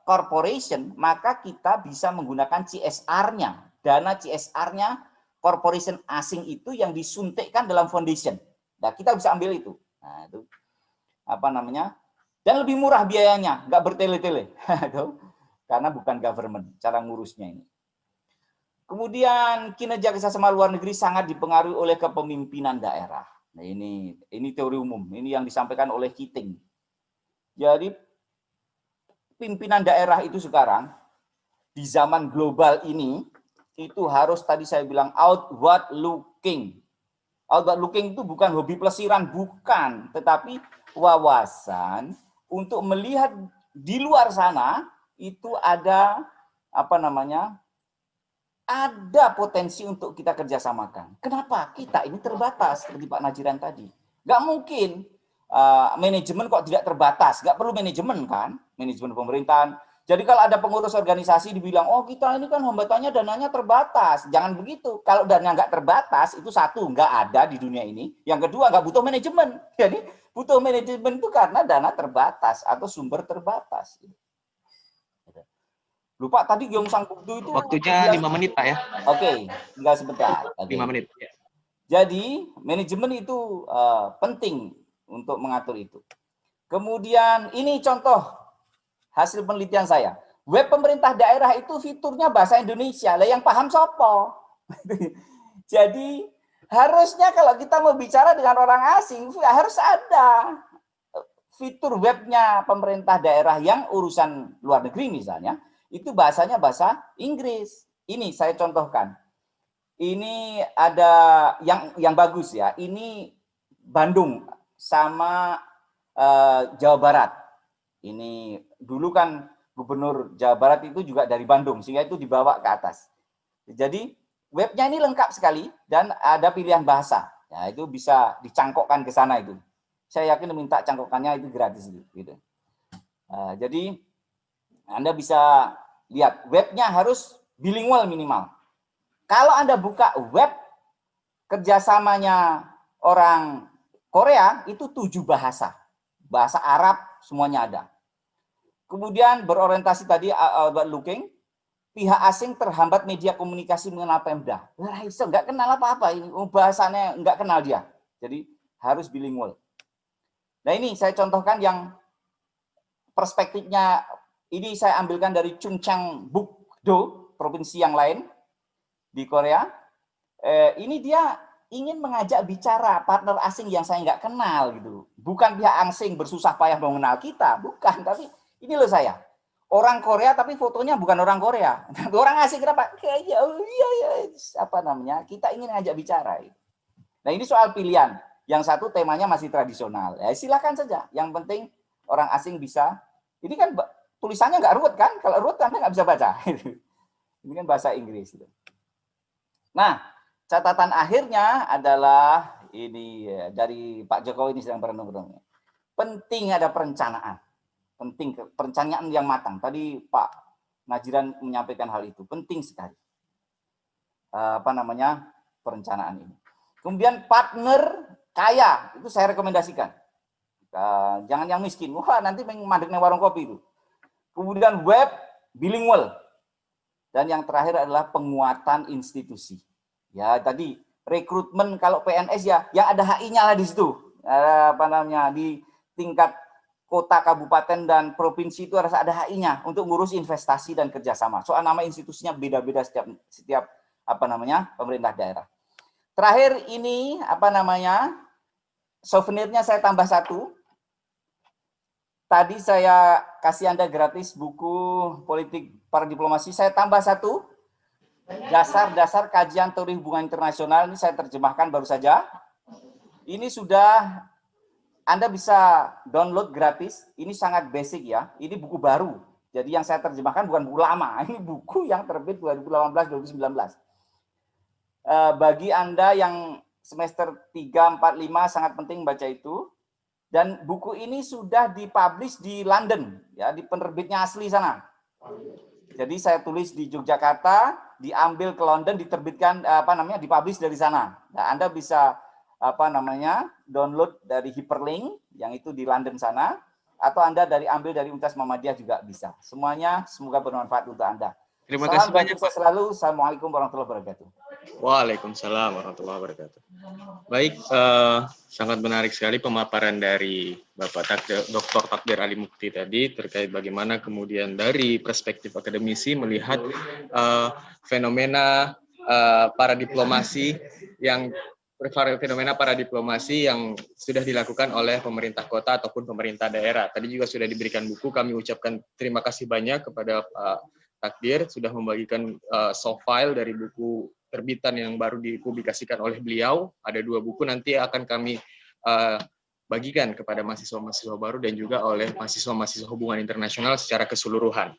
corporation, maka kita bisa menggunakan CSR-nya. Dana CSR-nya corporation asing itu yang disuntikkan dalam foundation. Nah, kita bisa ambil itu. Nah, itu dan lebih murah biayanya, nggak bertele-tele. Karena bukan government, cara ngurusnya ini. Kemudian kinerja kerjasama luar negeri sangat dipengaruhi oleh kepemimpinan daerah. Nah, ini teori umum, ini yang disampaikan oleh Keating. Jadi pimpinan daerah itu sekarang di zaman global ini itu harus, tadi saya bilang, outward looking. Outward looking itu bukan hobi pelesiran, bukan, tetapi wawasan untuk melihat di luar sana itu ada ada potensi untuk kita kerjasamakan. Kenapa? Kita ini terbatas, seperti Pak Najiran tadi. Nggak mungkin manajemen kok tidak terbatas. Nggak perlu manajemen kan, manajemen pemerintahan. Jadi kalau ada pengurus organisasi dibilang, oh kita ini kan hambatannya dananya terbatas. Jangan begitu. Kalau dana nggak terbatas, itu satu, nggak ada di dunia ini. Yang kedua, nggak butuh manajemen. Jadi butuh manajemen itu karena dana terbatas atau sumber terbatas. Lupa tadi Gyeongsangbuk-do itu waktunya 5 menit Pak ya. Oke, tinggal sebentar. 5 menit. Jadi manajemen itu penting untuk mengatur itu. Kemudian ini contoh hasil penelitian saya. Web pemerintah daerah itu fiturnya bahasa Indonesia. Lah yang paham sopo. Jadi harusnya kalau kita mau bicara dengan orang asing harus ada fitur webnya pemerintah daerah yang urusan luar negeri misalnya, itu bahasanya bahasa Inggris. Ini saya contohkan. Ini ada yang bagus ya. Ini Bandung sama Jawa Barat. Ini dulu kan Gubernur Jawa Barat itu juga dari Bandung, sehingga itu dibawa ke atas. Jadi webnya ini lengkap sekali dan ada pilihan bahasa. Ya, itu bisa dicangkokkan ke sana itu. Saya yakin minta cangkokannya itu gratis gitu. Jadi Anda bisa lihat webnya harus bilingual minimal. Kalau Anda buka web kerjasamanya orang Korea itu 7 bahasa. Bahasa Arab semuanya ada. Kemudian berorientasi tadi outward looking, pihak asing terhambat media komunikasi mengenal Pemda. Lah iso nggak kenal apa-apa ini, bahasanya nggak kenal dia. Jadi harus bilingual. Nah ini saya contohkan yang perspektifnya, ini saya ambilkan dari Chungcheongbuk-do, provinsi yang lain di Korea. Ini dia ingin mengajak bicara partner asing yang saya nggak kenal gitu. Bukan pihak asing bersusah payah mengenal kita, bukan. Tapi ini loh saya, orang Korea tapi fotonya bukan orang Korea. Orang asing kenapa? Iya, kita ingin ngajak bicara. Nah ini soal pilihan. yang satu temanya masih tradisional. Ya silakan saja. Yang penting orang asing bisa. Ini kan tulisannya nggak ruwet kan? Kalau ruwet Anda nggak bisa baca. Ini kan bahasa Inggris. Nah, catatan akhirnya adalah ini ya, dari Pak Jokowi ini sedang berenung-renung. Penting ada perencanaan. Penting perencanaan yang matang. Tadi Pak Najiran menyampaikan hal itu. Penting sekali. Perencanaan ini. Kemudian partner kaya, itu saya rekomendasikan. Jangan yang miskin. Wah, nanti mandeknya warung kopi itu. Kemudian web bilingual. Dan yang terakhir adalah penguatan institusi. Ya, tadi rekrutmen kalau PNS ya, yang ada HI-nya lah di situ. Di tingkat kota, kabupaten, dan provinsi itu harus ada HI-nya untuk ngurus investasi dan kerjasama. Soal nama institusinya beda-beda setiap pemerintah daerah. Terakhir ini souvenirnya saya tambah satu. Tadi saya kasih Anda gratis buku politik para diplomasi. Saya tambah satu. Dasar-dasar kajian teori hubungan internasional. Ini saya terjemahkan baru saja. Ini sudah Anda bisa download gratis. Ini sangat basic ya. Ini buku baru. Jadi yang saya terjemahkan bukan buku lama. Ini buku yang terbit 2018-2019. Bagi Anda yang semester 3, 4, 5 sangat penting baca itu. Dan buku ini sudah dipublish di London, ya, di penerbitnya asli sana. Jadi saya tulis di Yogyakarta, diambil ke London, diterbitkan dipublish dari sana. Nah, Anda bisa download dari hyperlink yang itu di London sana, atau Anda ambil dari Universitas Muhammadiyah juga bisa. Semuanya semoga bermanfaat untuk Anda. Terima kasih banyak, Pak. Selalu. Assalamualaikum warahmatullahi wabarakatuh. Waalaikumsalam warahmatullahi wabarakatuh. Baik, sangat menarik sekali pemaparan dari Bapak Dr. Takdir Ali Mukti tadi terkait bagaimana kemudian dari perspektif akademisi melihat fenomena para diplomasi yang sudah dilakukan oleh pemerintah kota ataupun pemerintah daerah. Tadi juga sudah diberikan buku, kami ucapkan terima kasih banyak kepada Pak Takdir sudah membagikan soft file dari buku terbitan yang baru dipublikasikan oleh beliau. Ada 2 buku, nanti akan kami bagikan kepada mahasiswa-mahasiswa baru dan juga oleh mahasiswa-mahasiswa hubungan internasional secara keseluruhan.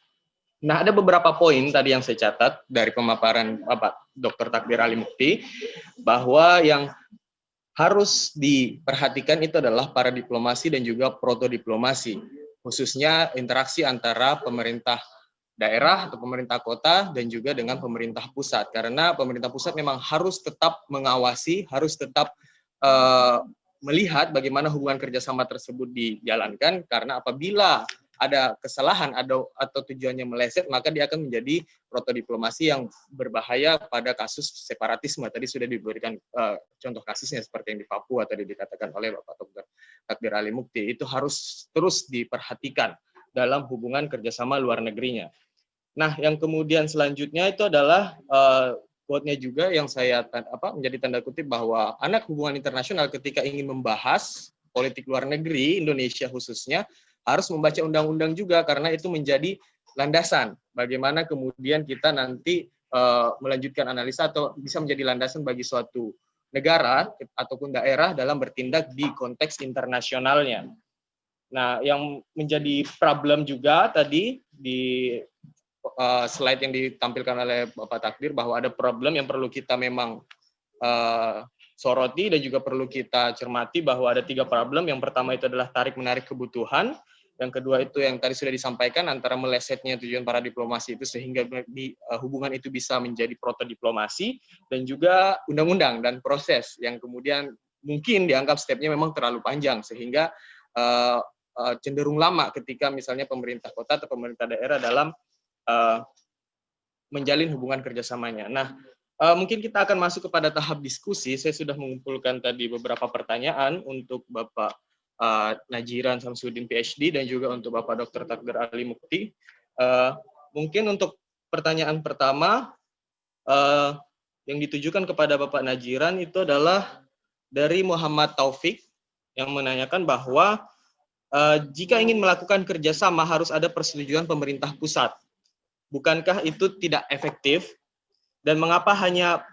Nah, ada beberapa poin tadi yang saya catat dari pemaparan Bapak Dr. Takdir Ali Mukti, bahwa yang harus diperhatikan itu adalah para diplomasi dan juga protodiplomasi, khususnya interaksi antara pemerintah daerah atau pemerintah kota dan juga dengan pemerintah pusat, karena pemerintah pusat memang harus tetap mengawasi, harus tetap melihat bagaimana hubungan kerjasama tersebut dijalankan, karena apabila ada kesalahan atau tujuannya meleset, maka dia akan menjadi protodiplomasi yang berbahaya pada kasus separatisme. Tadi sudah diberikan contoh kasusnya seperti yang di Papua tadi dikatakan oleh Bapak Dr. Takdir Ali Mukti. Itu harus terus diperhatikan dalam hubungan kerjasama luar negerinya. Nah, yang kemudian selanjutnya itu adalah quote-nya juga yang saya menjadi tanda kutip, bahwa anak hubungan internasional ketika ingin membahas politik luar negeri Indonesia khususnya harus membaca undang-undang juga, karena itu menjadi landasan bagaimana kemudian kita nanti melanjutkan analisa atau bisa menjadi landasan bagi suatu negara ataupun daerah dalam bertindak di konteks internasionalnya. Nah, yang menjadi problem juga tadi di slide yang ditampilkan oleh Bapak Takdir, bahwa ada problem yang perlu kita memang soroti dan juga perlu kita cermati, bahwa ada 3 problem. Yang pertama itu adalah tarik-menarik kebutuhan. Yang kedua itu yang tadi sudah disampaikan, antara melesetnya tujuan para diplomasi itu sehingga hubungan itu bisa menjadi protodiplomasi, dan juga undang-undang dan proses yang kemudian mungkin dianggap stepnya memang terlalu panjang sehingga cenderung lama ketika misalnya pemerintah kota atau pemerintah daerah dalam menjalin hubungan kerjasamanya. Nah, mungkin kita akan masuk kepada tahap diskusi. Saya sudah mengumpulkan tadi beberapa pertanyaan untuk Bapak Najiran Samsudin PhD dan juga untuk Bapak Dr. Takdir Ali Mukti. Mungkin untuk pertanyaan pertama yang ditujukan kepada Bapak Najiran itu adalah dari Muhammad Taufik yang menanyakan bahwa jika ingin melakukan kerjasama harus ada persetujuan pemerintah pusat. Bukankah itu tidak efektif? Dan mengapa hanya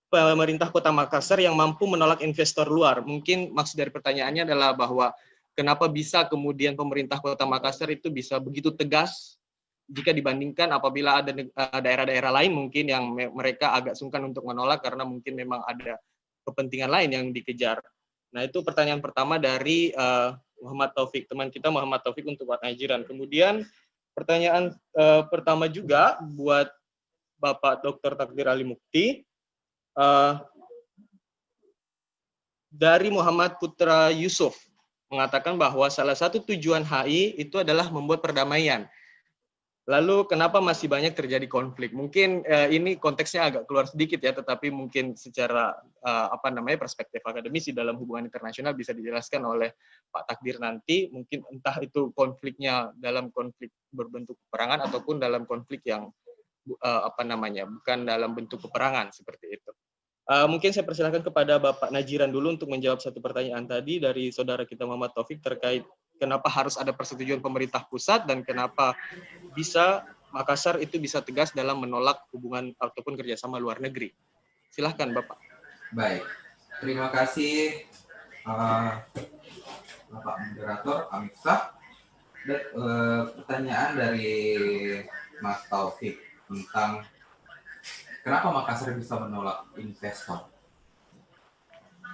pemerintah Kota Makassar yang mampu menolak investor luar. Mungkin maksud dari pertanyaannya adalah bahwa kenapa bisa kemudian pemerintah Kota Makassar itu bisa begitu tegas jika dibandingkan apabila ada daerah-daerah lain mungkin yang mereka agak sungkan untuk menolak karena mungkin memang ada kepentingan lain yang dikejar. Nah, itu pertanyaan pertama dari Muhammad Taufik, teman kita Muhammad Taufik untuk Pak Najiran. Kemudian pertanyaan pertama juga buat Bapak Dr. Takdir Ali Mukti, dari Muhammad Putra Yusuf mengatakan bahwa salah satu tujuan HI itu adalah membuat perdamaian. Lalu kenapa masih banyak terjadi konflik? Mungkin ini konteksnya agak keluar sedikit ya, tetapi mungkin secara perspektif akademisi dalam hubungan internasional bisa dijelaskan oleh Pak Takdir nanti. Mungkin entah itu konfliknya dalam konflik berbentuk peperangan ataupun dalam konflik yang bukan dalam bentuk peperangan seperti itu. Mungkin saya persilakan kepada Bapak Najiran dulu untuk menjawab satu pertanyaan tadi dari saudara kita Muhammad Taufik terkait kenapa harus ada persetujuan pemerintah pusat dan kenapa bisa Makassar itu bisa tegas dalam menolak hubungan ataupun kerjasama luar negeri. Silahkan Bapak. Baik, terima kasih Bapak Moderator Amifta. Dan pertanyaan dari Mas Taufik tentang kenapa Makassar bisa menolak investor.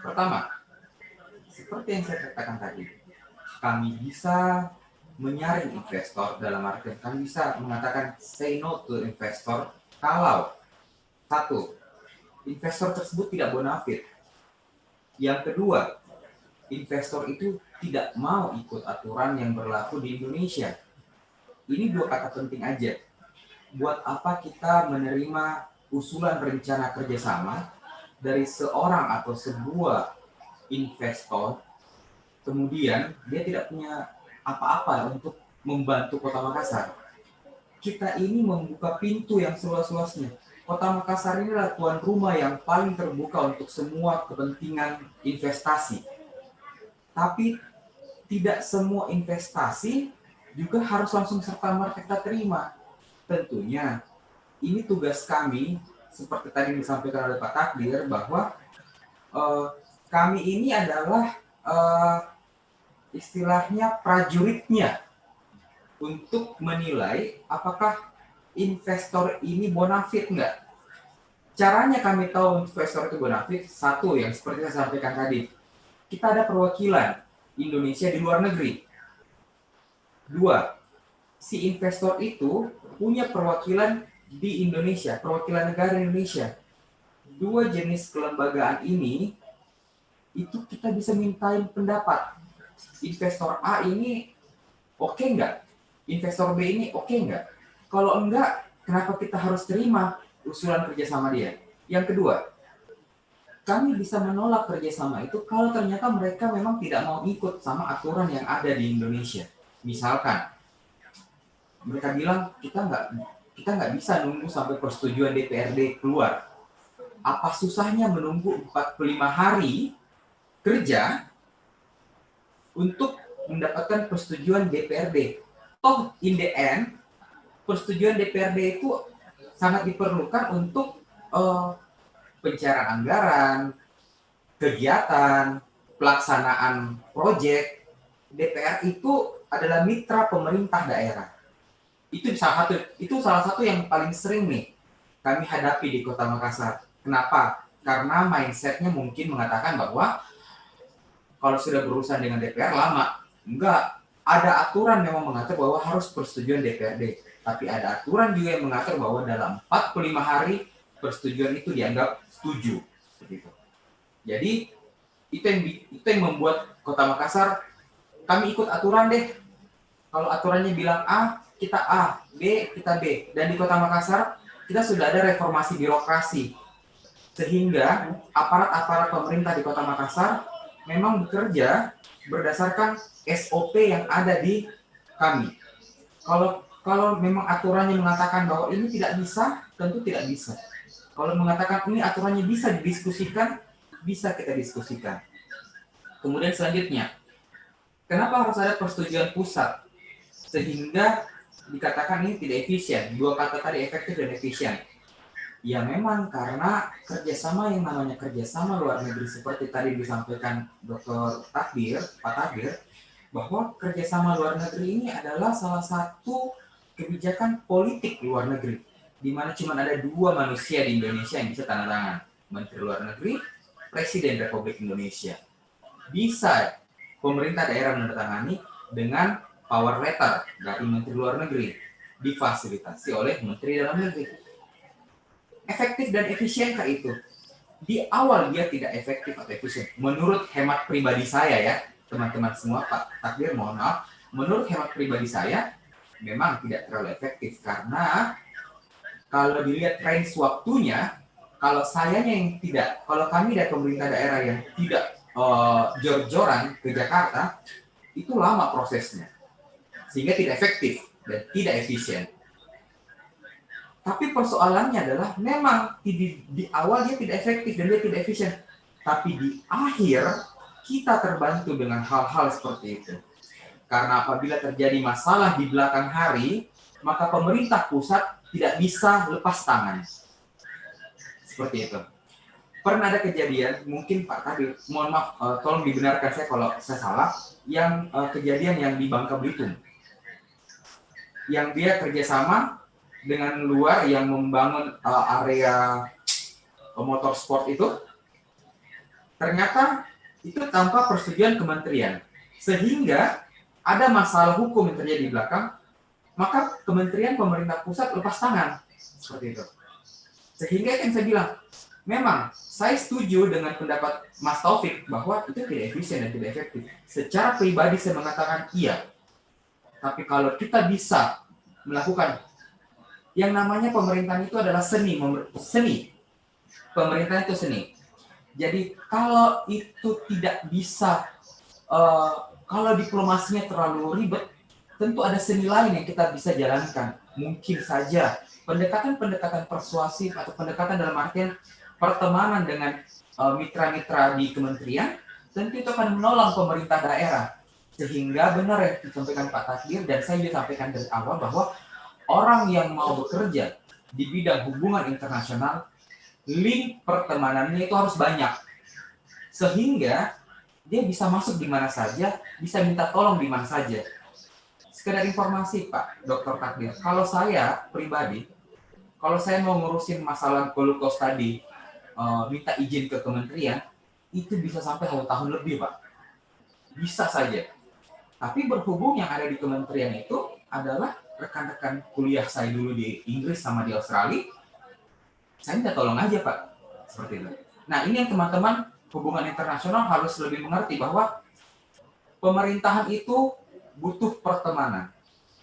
Pertama, seperti yang saya katakan tadi, kami bisa menyaring investor dalam artian kami bisa mengatakan say no to investor kalau satu, investor tersebut tidak bonafit. Yang kedua, investor itu tidak mau ikut aturan yang berlaku di Indonesia. Ini dua kata penting aja. Buat apa kita menerima usulan rencana kerjasama dari seorang atau sebuah investor, kemudian dia tidak punya apa-apa untuk membantu Kota Makassar. Kita ini membuka pintu yang seluas-luasnya. Kota Makassar ini adalah tuan rumah yang paling terbuka untuk semua kepentingan investasi. Tapi tidak semua investasi juga harus langsung serta-merta kita terima. Tentunya ini tugas kami, seperti tadi disampaikan oleh Pak Takdir, bahwa kami ini adalah istilahnya prajuritnya untuk menilai apakah investor ini bonafit enggak. Caranya kami tahu investor itu bonafit, satu yang seperti saya sampaikan tadi, kita ada perwakilan Indonesia di luar negeri. Dua, si investor itu punya perwakilan di Indonesia, perwakilan negara Indonesia. Dua jenis kelembagaan ini, itu kita bisa mintain pendapat. Investor A ini oke nggak? Investor B ini oke nggak? Kalau enggak, kenapa kita harus terima usulan kerjasama dia? Yang kedua, kami bisa menolak kerjasama itu kalau ternyata mereka memang tidak mau ikut sama aturan yang ada di Indonesia. Misalkan, mereka bilang kita nggak bisa nunggu sampai persetujuan DPRD keluar. Apa susahnya menunggu 45 hari kerja untuk mendapatkan persetujuan DPRD? Toh in the end, persetujuan DPRD itu sangat diperlukan untuk pencairan anggaran, kegiatan, pelaksanaan proyek. DPR itu adalah mitra pemerintah daerah. Itu salah satu yang paling sering nih kami hadapi di Kota Makassar. Kenapa? Karena mindsetnya mungkin mengatakan bahwa kalau sudah berurusan dengan DPR lama. Enggak, ada aturan memang mengatur bahwa harus persetujuan DPRD. Tapi ada aturan juga yang mengatur bahwa dalam 45 hari persetujuan itu dianggap setuju. Begitu. Jadi itu yang membuat Kota Makassar, kami ikut aturan deh. Kalau aturannya bilang A, kita A, B, kita B. Dan di Kota Makassar, kita sudah ada reformasi birokrasi. Sehingga aparat-aparat pemerintah di Kota Makassar memang bekerja berdasarkan SOP yang ada di kami. Kalau memang aturannya mengatakan bahwa ini tidak bisa, tentu tidak bisa. Kalau mengatakan ini aturannya bisa didiskusikan, bisa kita diskusikan. Kemudian selanjutnya, kenapa harus ada persetujuan pusat? Sehingga dikatakan ini tidak efisien. Dua kata tadi, efektif dan efisien. Ya memang karena kerjasama yang namanya kerjasama luar negeri seperti tadi disampaikan Dr. Takdir, Pak Takdir, bahwa kerjasama luar negeri ini adalah salah satu kebijakan politik luar negeri, di mana cuma ada dua manusia di Indonesia yang bisa tanda tangan, Menteri Luar Negeri, Presiden Republik Indonesia. Bisa pemerintah daerah menandatangani dengan power letter dari Menteri Luar Negeri, difasilitasi oleh Menteri Dalam Negeri. Efektif dan efisienkah itu? Di awal dia tidak efektif atau efisien. Menurut hemat pribadi saya ya, teman-teman semua, Pak Takdir mohon maaf, menurut hemat pribadi saya memang tidak terlalu efektif karena kalau dilihat range waktunya, kalau sayanya yang tidak, kalau kami dari pemerintah daerah yang tidak jor-joran ke Jakarta, itu lama prosesnya, sehingga tidak efektif dan tidak efisien. Tapi persoalannya adalah memang di awal dia tidak efektif dan dia tidak efisien. Tapi di akhir kita terbantu dengan hal-hal seperti itu. Karena apabila terjadi masalah di belakang hari, maka pemerintah pusat tidak bisa lepas tangan. Seperti itu. Pernah ada kejadian, mungkin Pak Kabir, mohon maaf, tolong dibenarkan saya kalau saya salah, yang kejadian yang di Bangka Belitung. Yang dia kerjasama dengan luar yang membangun area motorsport itu, ternyata itu tanpa persetujuan kementerian. Sehingga ada masalah hukum yang terjadi di belakang, maka kementerian pemerintah pusat lepas tangan. Seperti itu. Sehingga yang saya bilang, memang saya setuju dengan pendapat Mas Taufik bahwa itu tidak efisien dan tidak efektif. Secara pribadi saya mengatakan iya. Tapi kalau kita bisa melakukan yang namanya pemerintahan itu adalah seni. Pemerintahan itu seni. Jadi kalau itu tidak bisa, kalau diplomasinya terlalu ribet, tentu ada seni lain yang kita bisa jalankan. Mungkin saja pendekatan-pendekatan persuasif atau pendekatan dalam artian pertemanan dengan mitra-mitra di kementerian, tentu itu akan menolong pemerintah daerah. Sehingga benar yang disampaikan Pak Takdir dan saya juga sampaikan dari awal bahwa orang yang mau bekerja di bidang hubungan internasional, link pertemanannya itu harus banyak. Sehingga dia bisa masuk di mana saja, bisa minta tolong di mana saja. Sekedar informasi Pak Dr. Takdir, kalau saya pribadi, kalau saya mau ngurusin masalah Holocaust tadi, minta izin ke kementerian, itu bisa sampai 1 tahun lebih Pak. Bisa saja. Tapi berhubung yang ada di kementerian itu adalah rekan-rekan kuliah saya dulu di Inggris sama di Australia, saya minta tolong aja Pak, seperti itu. Nah ini yang teman-teman hubungan internasional harus lebih mengerti bahwa pemerintahan itu butuh pertemanan,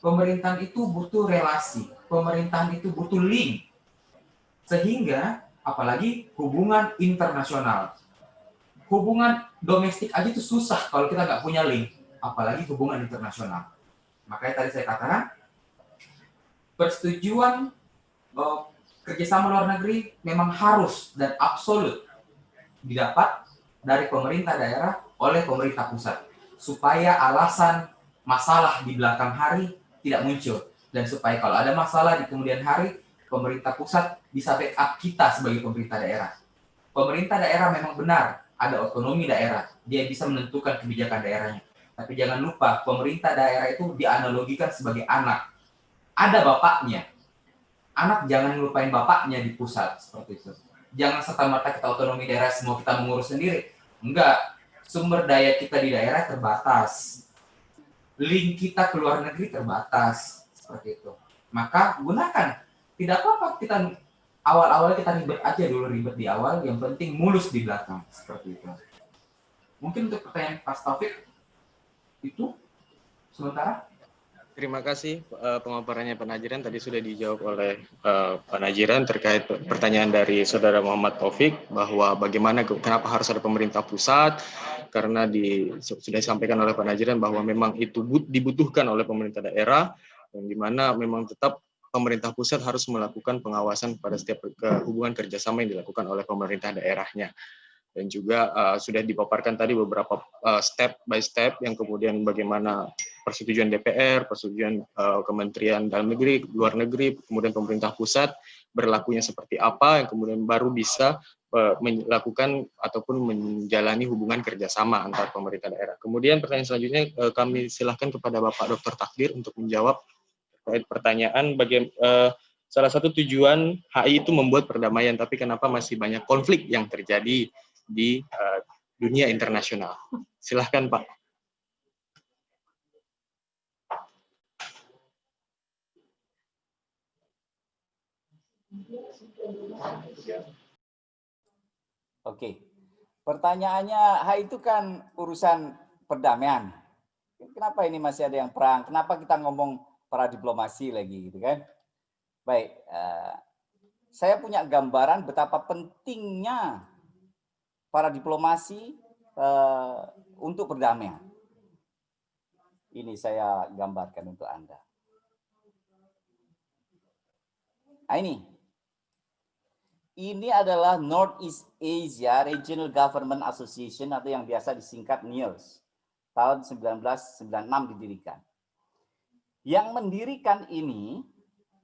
pemerintahan itu butuh relasi, pemerintahan itu butuh link, sehingga apalagi hubungan internasional, hubungan domestik aja itu susah kalau kita nggak punya link, apalagi hubungan internasional. Makanya tadi saya katakan persetujuan kerjasama luar negeri memang harus dan absolut didapat dari pemerintah daerah oleh pemerintah pusat supaya alasan masalah di belakang hari tidak muncul dan supaya kalau ada masalah di kemudian hari pemerintah pusat bisa backup kita sebagai pemerintah daerah. Pemerintah daerah memang benar ada otonomi daerah, dia bisa menentukan kebijakan daerahnya. Tapi jangan lupa pemerintah daerah itu dianalogikan sebagai anak. Ada bapaknya. Anak jangan lupain bapaknya di pusat seperti itu. Jangan serta-merta kita otonomi daerah semua kita mengurus sendiri. Enggak. Sumber daya kita di daerah terbatas. Link kita ke luar negeri terbatas seperti itu. Maka gunakan. Tidak apa-apa kita awal-awal kita ribet aja dulu, ribet di awal, yang penting mulus di belakang seperti itu. Mungkin untuk pertanyaan Pak Taufik itu sementara. Terima kasih pemaparannya Pak Najiran. Tadi sudah dijawab oleh Pak Najiran terkait pertanyaan dari Saudara Muhammad Taufik bahwa bagaimana kenapa harus ada pemerintah pusat, karena sudah disampaikan oleh Pak Najiran bahwa memang itu dibutuhkan oleh pemerintah daerah, dan di mana memang tetap pemerintah pusat harus melakukan pengawasan pada setiap hubungan kerjasama yang dilakukan oleh pemerintah daerahnya. dan juga sudah dipaparkan tadi beberapa step by step yang kemudian bagaimana persetujuan DPR, persetujuan Kementerian Dalam Negeri, Luar Negeri, kemudian pemerintah pusat berlakunya seperti apa, yang kemudian baru bisa melakukan ataupun menjalani hubungan kerjasama antar pemerintah daerah. Kemudian pertanyaan selanjutnya kami silahkan kepada Bapak Dr. Takdir untuk menjawab terkait pertanyaan salah satu tujuan HI itu membuat perdamaian, tapi kenapa masih banyak konflik yang terjadi di dunia internasional? Silahkan Pak. Oke, pertanyaannya, itu kan urusan perdamaian. Kenapa ini masih ada yang perang? Kenapa kita ngomong para diplomasi lagi, gitu kan? Baik, saya punya gambaran betapa pentingnya para diplomasi untuk perdamaian. Ini saya gambarkan untuk Anda. Nah, ini adalah Northeast Asia Regional Government Association atau yang biasa disingkat NIRS. Tahun 1996 didirikan. Yang mendirikan ini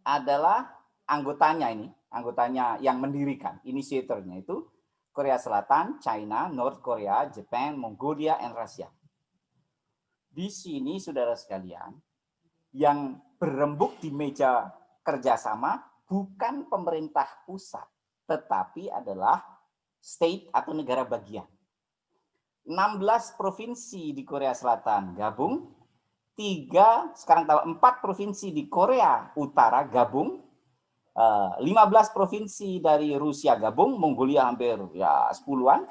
adalah anggotanya yang mendirikan, inisiatornya itu Korea Selatan, China, North Korea, Jepang, Mongolia, dan Rusia. Di sini saudara sekalian, yang berembuk di meja kerjasama bukan pemerintah pusat, tetapi adalah state atau negara bagian. 16 provinsi di Korea Selatan gabung, 4 provinsi di Korea Utara gabung, 15 provinsi dari Rusia gabung, Mongolia hampir 10-an,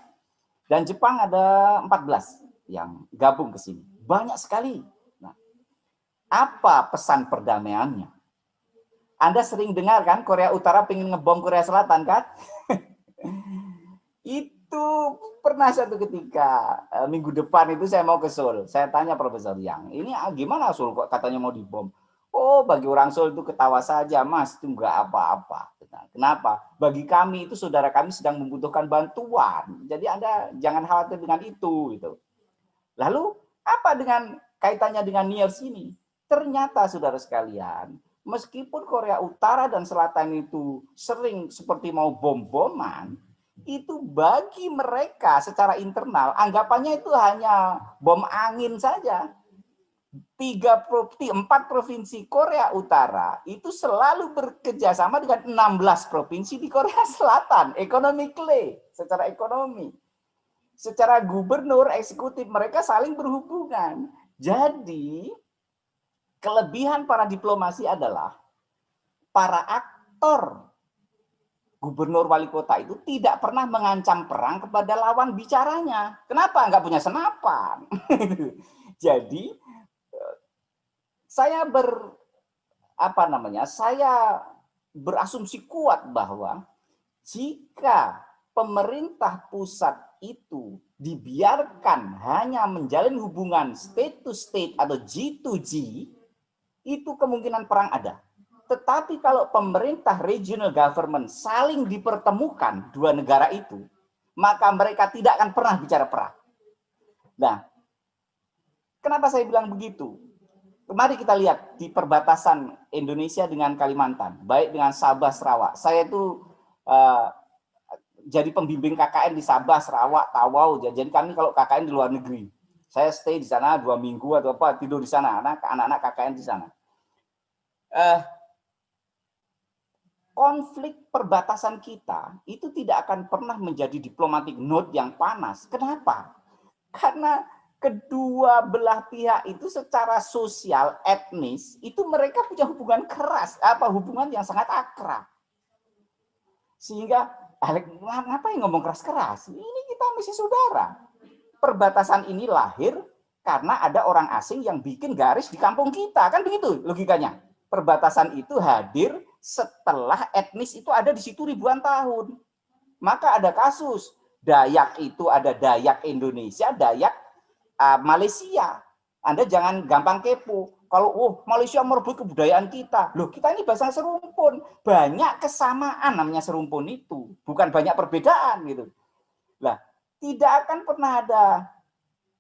dan Jepang ada 14 yang gabung ke sini. Banyak sekali. Nah, apa pesan perdamaiannya? Anda sering dengar kan Korea Utara pengen ngebom Korea Selatan kan? Itu pernah satu ketika minggu depan itu saya mau ke Seoul. Saya tanya Profesor Yang, ini gimana Seoul kok katanya mau dibom? Oh, bagi orang Seoul itu ketawa saja, Mas, itu enggak apa-apa. Kenapa? Bagi kami itu saudara kami sedang membutuhkan bantuan. Jadi Anda jangan khawatir dengan itu gitu. Lalu apa dengan kaitannya dengan NIRS ini? Ternyata saudara sekalian, meskipun Korea Utara dan Selatan itu sering seperti mau bom-boman, itu bagi mereka secara internal, anggapannya itu hanya bom angin saja. 4 provinsi Korea Utara itu selalu bekerjasama dengan 16 provinsi di Korea Selatan, economically, secara ekonomi. Secara gubernur, eksekutif, mereka saling berhubungan. Jadi, kelebihan para diplomasi adalah para aktor gubernur wali kota itu tidak pernah mengancam perang kepada lawan bicaranya. Kenapa? Nggak punya senapan. Jadi saya berasumsi kuat bahwa jika pemerintah pusat itu dibiarkan hanya menjalin hubungan state to state atau G to G, itu kemungkinan perang ada. Tetapi kalau pemerintah regional government saling dipertemukan dua negara itu, maka mereka tidak akan pernah bicara perang. Nah, kenapa saya bilang begitu? Mari kita lihat di perbatasan Indonesia dengan Kalimantan, baik dengan Sabah, Sarawak. Saya itu jadi pembimbing KKN di Sabah, Sarawak, Tawau. Jadi kami kalau KKN di luar negeri, saya stay di sana 2 minggu atau apa, tidur di sana, anak-anak KKN di sana. Konflik perbatasan kita itu tidak akan pernah menjadi diplomatic note yang panas. Kenapa? Karena kedua belah pihak itu secara sosial, etnis, itu mereka punya hubungan keras, hubungan yang sangat akrab. Sehingga, ngapain ngomong keras-keras? Ini kita masih saudara. Perbatasan ini lahir karena ada orang asing yang bikin garis di kampung kita. Kan begitu logikanya. Perbatasan itu hadir setelah etnis itu ada di situ ribuan tahun. Maka ada kasus. Dayak itu ada Dayak Indonesia, Dayak Malaysia. Anda jangan gampang kepo. Kalau Malaysia merebut kebudayaan kita. Loh, kita ini bahasa serumpun. Banyak kesamaan namanya serumpun itu. Bukan banyak perbedaan gitu. Lah, tidak akan pernah ada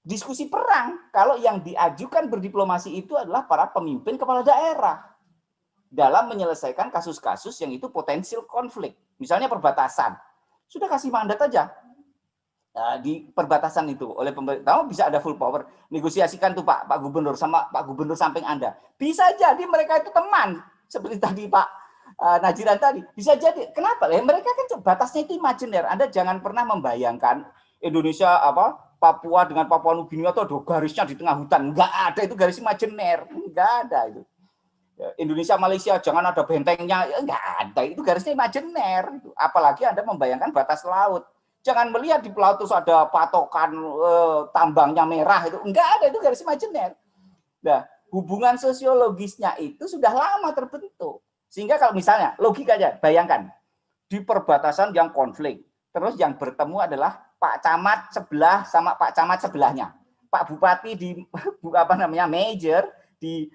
diskusi perang kalau yang diajukan berdiplomasi itu adalah para pemimpin kepala daerah dalam menyelesaikan kasus-kasus yang itu potensial konflik. Misalnya perbatasan. Sudah kasih mandat aja di perbatasan itu oleh pemerintah, bisa ada full power, negosiasikan tuh Pak Gubernur sama Pak Gubernur samping Anda. Bisa jadi mereka itu teman, seperti tadi Pak Najiran tadi. Bisa jadi. Kenapa? Mereka kan batasnya itu imajiner. Anda jangan pernah membayangkan Indonesia Papua dengan Papua Nugini atau ada garisnya di tengah hutan. Enggak ada, itu garis imajiner. Enggak ada itu. Indonesia Malaysia jangan ada bentengnya, enggak ada, itu garisnya imajiner. Apalagi Anda membayangkan batas laut. Jangan melihat di laut terus ada patokan tambangnya merah, itu enggak ada, itu garis imajiner. Nah, hubungan sosiologisnya itu sudah lama terbentuk. Sehingga kalau misalnya logikanya bayangkan di perbatasan yang konflik, terus yang bertemu adalah Pak Camat sebelah sama Pak Camat sebelahnya. Pak Bupati di Major di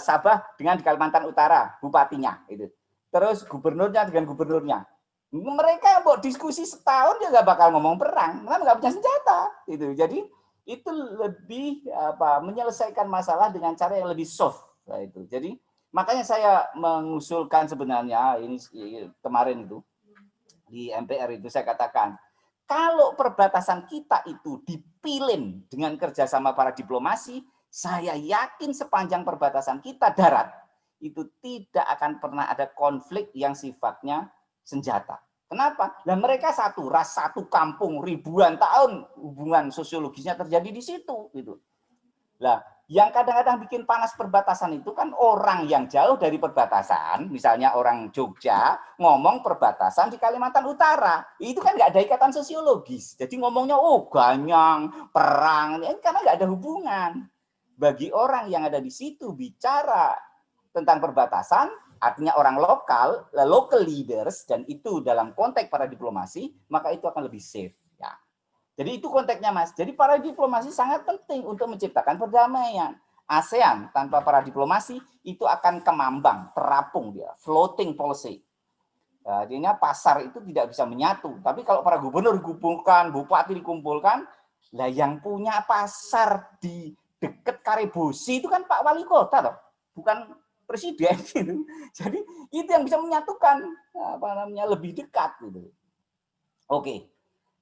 Sabah dengan di Kalimantan Utara, bupatinya itu. Terus gubernurnya dengan gubernurnya. Mereka mau diskusi setahun ya nggak bakal ngomong perang, karena nggak punya senjata. Itu. Jadi itu lebih menyelesaikan masalah dengan cara yang lebih soft. Nah, itu. Jadi makanya saya mengusulkan sebenarnya ini kemarin itu di MPR itu saya katakan, kalau perbatasan kita itu dipilih dengan kerjasama para diplomasi, saya yakin sepanjang perbatasan kita darat, itu tidak akan pernah ada konflik yang sifatnya senjata. Kenapa? Dan mereka satu ras, satu kampung, ribuan tahun hubungan sosiologisnya terjadi di situ. Gitu. Nah, yang kadang-kadang bikin panas perbatasan itu kan orang yang jauh dari perbatasan, misalnya orang Jogja, ngomong perbatasan di Kalimantan Utara. Itu kan nggak ada ikatan sosiologis. Jadi ngomongnya, ganyang, perang, karena nggak ada hubungan. Bagi orang yang ada di situ bicara tentang perbatasan, artinya orang lokal, local leaders, dan itu dalam konteks para diplomasi, maka itu akan lebih safe. Ya. Jadi itu konteksnya, Mas. Jadi para diplomasi sangat penting untuk menciptakan perdamaian. ASEAN tanpa para diplomasi itu akan kemambang, terapung dia, floating policy. Artinya pasar itu tidak bisa menyatu. Tapi kalau para gubernur dikumpulkan, bupati dikumpulkan, lah yang punya pasar di dekat Karibosi itu kan Pak Wali Kota, toh, bukan presiden gitu. Jadi itu yang bisa menyatukan lebih dekat gitu. Oke.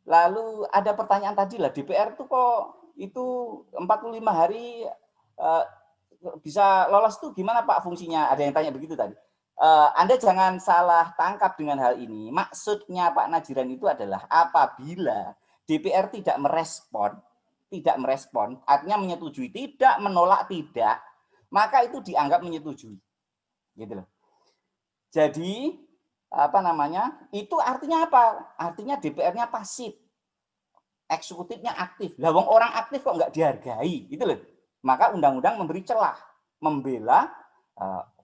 Lalu ada pertanyaan tadi lah, DPR tuh kok itu 45 hari bisa lolos tuh gimana Pak fungsinya? Ada yang tanya begitu tadi. Anda jangan salah tangkap dengan hal ini. Maksudnya Pak Najiran itu adalah apabila DPR tidak merespon, artinya menyetujui, tidak menolak, tidak, maka itu dianggap menyetujui. Gitu loh. Jadi itu artinya apa? Artinya DPR-nya pasif, eksekutifnya aktif. Lah wong orang aktif kok nggak dihargai, gitu loh. Maka undang-undang memberi celah, membela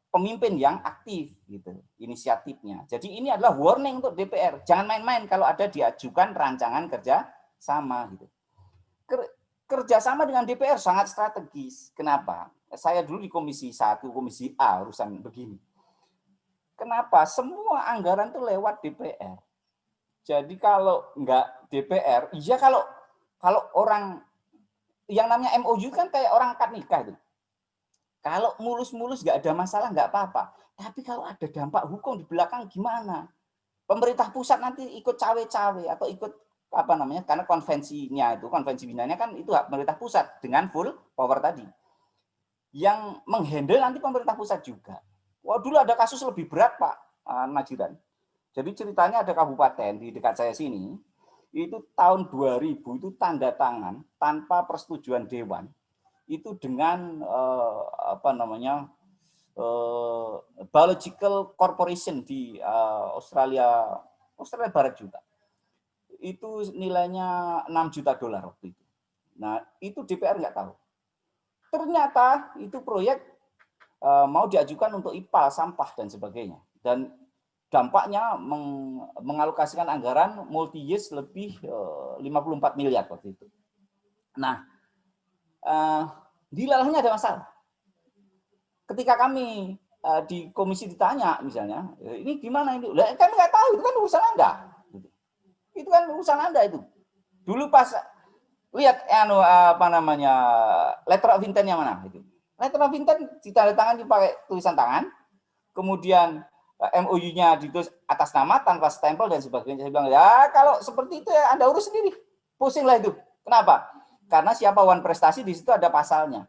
pemimpin yang aktif, gitu, inisiatifnya. Jadi ini adalah warning untuk DPR. Jangan main-main kalau ada diajukan rancangan kerja sama, gitu. Kerjasama dengan DPR sangat strategis. Kenapa? Saya dulu di Komisi 1, Komisi A urusan begini. Kenapa? Semua anggaran itu lewat DPR. Jadi kalau enggak DPR, iya kalau orang yang namanya MOU kan kayak orang akad nikah itu. Kalau mulus-mulus enggak ada masalah enggak apa-apa. Tapi kalau ada dampak hukum di belakang gimana? Pemerintah pusat nanti ikut cawe-cawe atau ikut karena konvensi Wienanya kan itu hak pemerintah pusat dengan full power tadi. Yang menghandle nanti pemerintah pusat juga. Wah, dulu ada kasus lebih berat Pak Najiran. Jadi ceritanya ada kabupaten di dekat saya sini, itu tahun 2000 itu tanda tangan tanpa persetujuan dewan, itu dengan Biological Corporation di Australia Barat juga. Itu nilainya $6 juta waktu itu. Nah, itu DPR nggak tahu. Ternyata itu proyek mau diajukan untuk IPAL, sampah dan sebagainya. Dan dampaknya mengalokasikan anggaran multi-years lebih 54 miliar waktu itu. Nah, dilalahnya ada masalah. Ketika kami di komisi ditanya misalnya, ini gimana ini? Kami nggak tahu, itu kan urusan Anda. Itu kan urusan Anda itu. Dulu pas lihat letter of intent-nya mana itu. Letter of intent ditandatangani pakai tulisan tangan, kemudian MOU-nya ditulis atas nama tanpa stempel dan sebagainya. Saya bilang, ya kalau seperti itu ya Anda urus sendiri. Pusinglah itu. Kenapa? Karena siapa wan prestasi di situ ada pasalnya.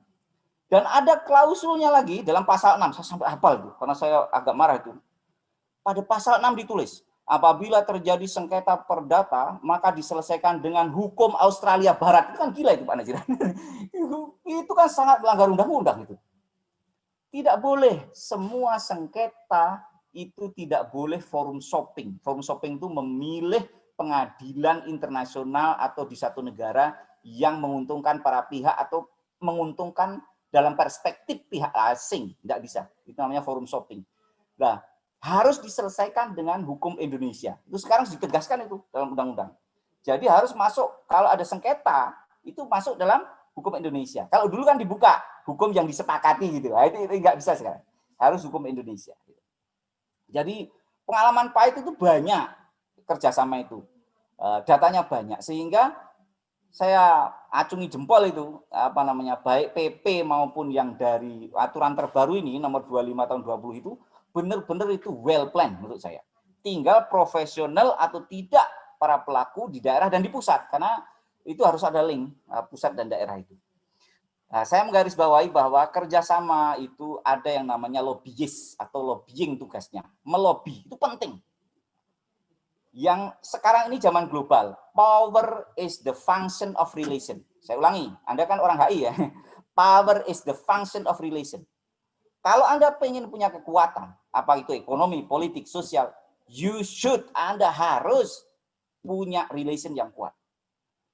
Dan ada klausulnya lagi dalam pasal 6, saya sampai hafal itu, karena saya agak marah itu. Pada pasal 6 ditulis, apabila terjadi sengketa perdata, maka diselesaikan dengan hukum Australia Barat. Itu kan gila itu Pak Najiran. Itu kan sangat melanggar undang-undang itu. Tidak boleh semua sengketa itu tidak boleh forum shopping. Forum shopping itu memilih pengadilan internasional atau di satu negara yang menguntungkan para pihak atau menguntungkan dalam perspektif pihak asing. Tidak bisa. Itu namanya forum shopping. Nah, harus diselesaikan dengan hukum Indonesia. Itu sekarang ditegaskan itu dalam undang-undang. Jadi harus masuk, kalau ada sengketa, itu masuk dalam hukum Indonesia. Kalau dulu kan dibuka, hukum yang disepakati gitu. Nah, itu nggak bisa sekarang. Harus hukum Indonesia. Jadi pengalaman pahit itu banyak kerjasama itu. Datanya banyak. Sehingga saya acungi jempol itu, baik PP maupun yang dari aturan terbaru ini, nomor 25 tahun 20 itu, benar-benar itu well planned menurut saya. Tinggal profesional atau tidak para pelaku di daerah dan di pusat, karena itu harus ada link pusat dan daerah itu. Nah, saya menggarisbawahi bahwa kerjasama itu ada yang namanya lobbyist atau lobbying tugasnya. Melobi itu penting. Yang sekarang ini zaman global, power is the function of relation. Saya ulangi, Anda kan orang HI ya. Power is the function of relation. Kalau Anda pengen punya kekuatan, apa itu ekonomi, politik, sosial, Anda harus punya relation yang kuat.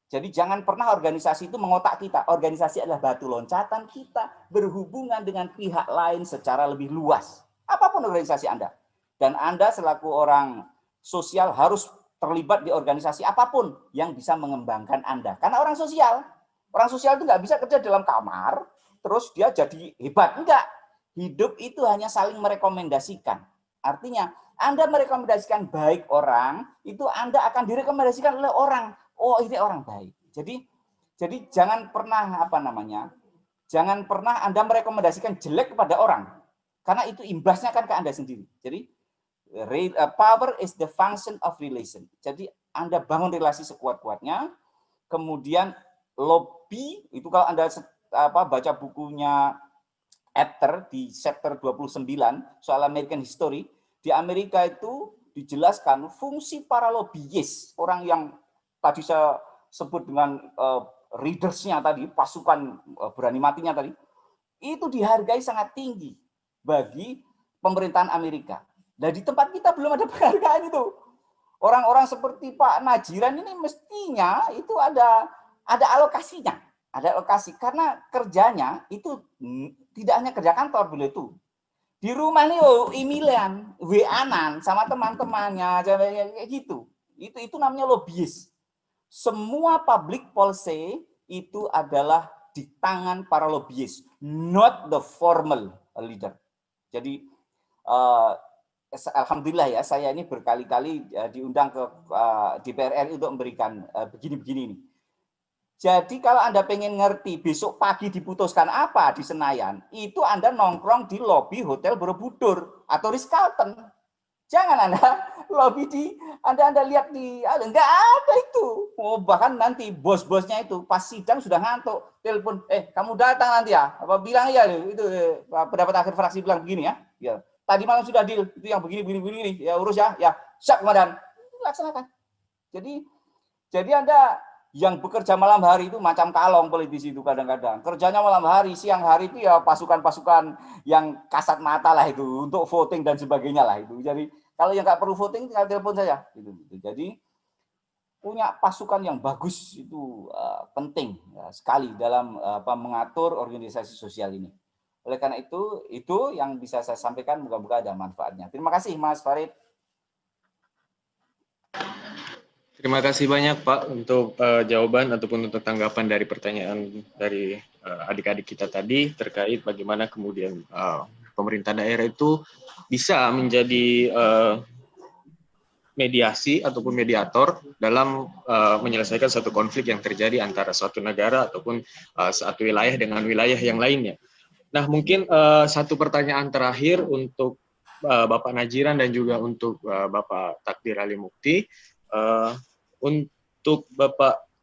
Jadi jangan pernah organisasi itu mengotak kita. Organisasi adalah batu loncatan kita berhubungan dengan pihak lain secara lebih luas. Apapun organisasi Anda. Dan Anda selaku orang sosial harus terlibat di organisasi apapun yang bisa mengembangkan Anda. Karena orang sosial itu nggak bisa kerja dalam kamar, terus dia jadi hebat. Enggak. Hidup itu hanya saling merekomendasikan. Artinya, Anda merekomendasikan baik orang, itu Anda akan direkomendasikan oleh orang. Oh, ini orang baik. Jadi jangan pernah jangan pernah Anda merekomendasikan jelek kepada orang. Karena itu imbasnya kan ke Anda sendiri. Jadi power is the function of relation. Jadi Anda bangun relasi sekuat-kuatnya, kemudian lobby itu kalau Anda baca bukunya Apter di chapter 29 soal American History, di Amerika itu dijelaskan fungsi para lobbyist, orang yang tadi saya sebut dengan readersnya tadi, pasukan berani matinya tadi, itu dihargai sangat tinggi bagi pemerintahan Amerika. Nah, di tempat kita belum ada penghargaan itu. Orang-orang seperti Pak Najiran ini mestinya itu ada alokasinya. Ada alokasi karena kerjanya itu tidak hanya kerja kantor beliau itu. Di rumah nih email-an, WA-an sama teman-temannya kayak gitu. Itu namanya lobbyist. Semua public policy itu adalah di tangan para lobbyist, not the formal leader. Jadi alhamdulillah ya, saya ini berkali-kali diundang ke DPR RI untuk memberikan begini-begini ini. Jadi kalau Anda pengen ngerti besok pagi diputuskan apa di Senayan, itu Anda nongkrong di lobi Hotel Borobudur atau Ritz-Carlton. Jangan Anda lobi Anda lihat enggak ada itu. Oh, bahkan nanti bos-bosnya itu pas sidang sudah ngantuk, telepon, kamu datang nanti ya, apa bilang ya itu pendapat akhir fraksi bilang begini ya. Ya. Tadi malam sudah deal, itu yang begini, ya urus ya, siap komandan, laksanakan. Jadi Anda yang bekerja malam hari itu macam kalong politisi itu kadang-kadang. Kerjanya malam hari, siang hari itu ya pasukan-pasukan yang kasat mata lah itu, untuk voting dan sebagainya lah itu. Jadi kalau yang nggak perlu voting, tinggal telepon saya. Gitu. Jadi punya pasukan yang bagus itu penting sekali dalam mengatur organisasi sosial ini. Oleh karena itu yang bisa saya sampaikan, moga-moga ada manfaatnya. Terima kasih Mas Farid. Terima kasih banyak Pak untuk jawaban ataupun untuk tanggapan dari pertanyaan dari adik-adik kita tadi terkait bagaimana kemudian pemerintah daerah itu bisa menjadi mediasi ataupun mediator dalam menyelesaikan suatu konflik yang terjadi antara suatu negara ataupun satu wilayah dengan wilayah yang lainnya. Nah, mungkin satu pertanyaan terakhir untuk Bapak Najiran dan juga untuk Bapak Takdir Ali Mukti. Untuk Bapak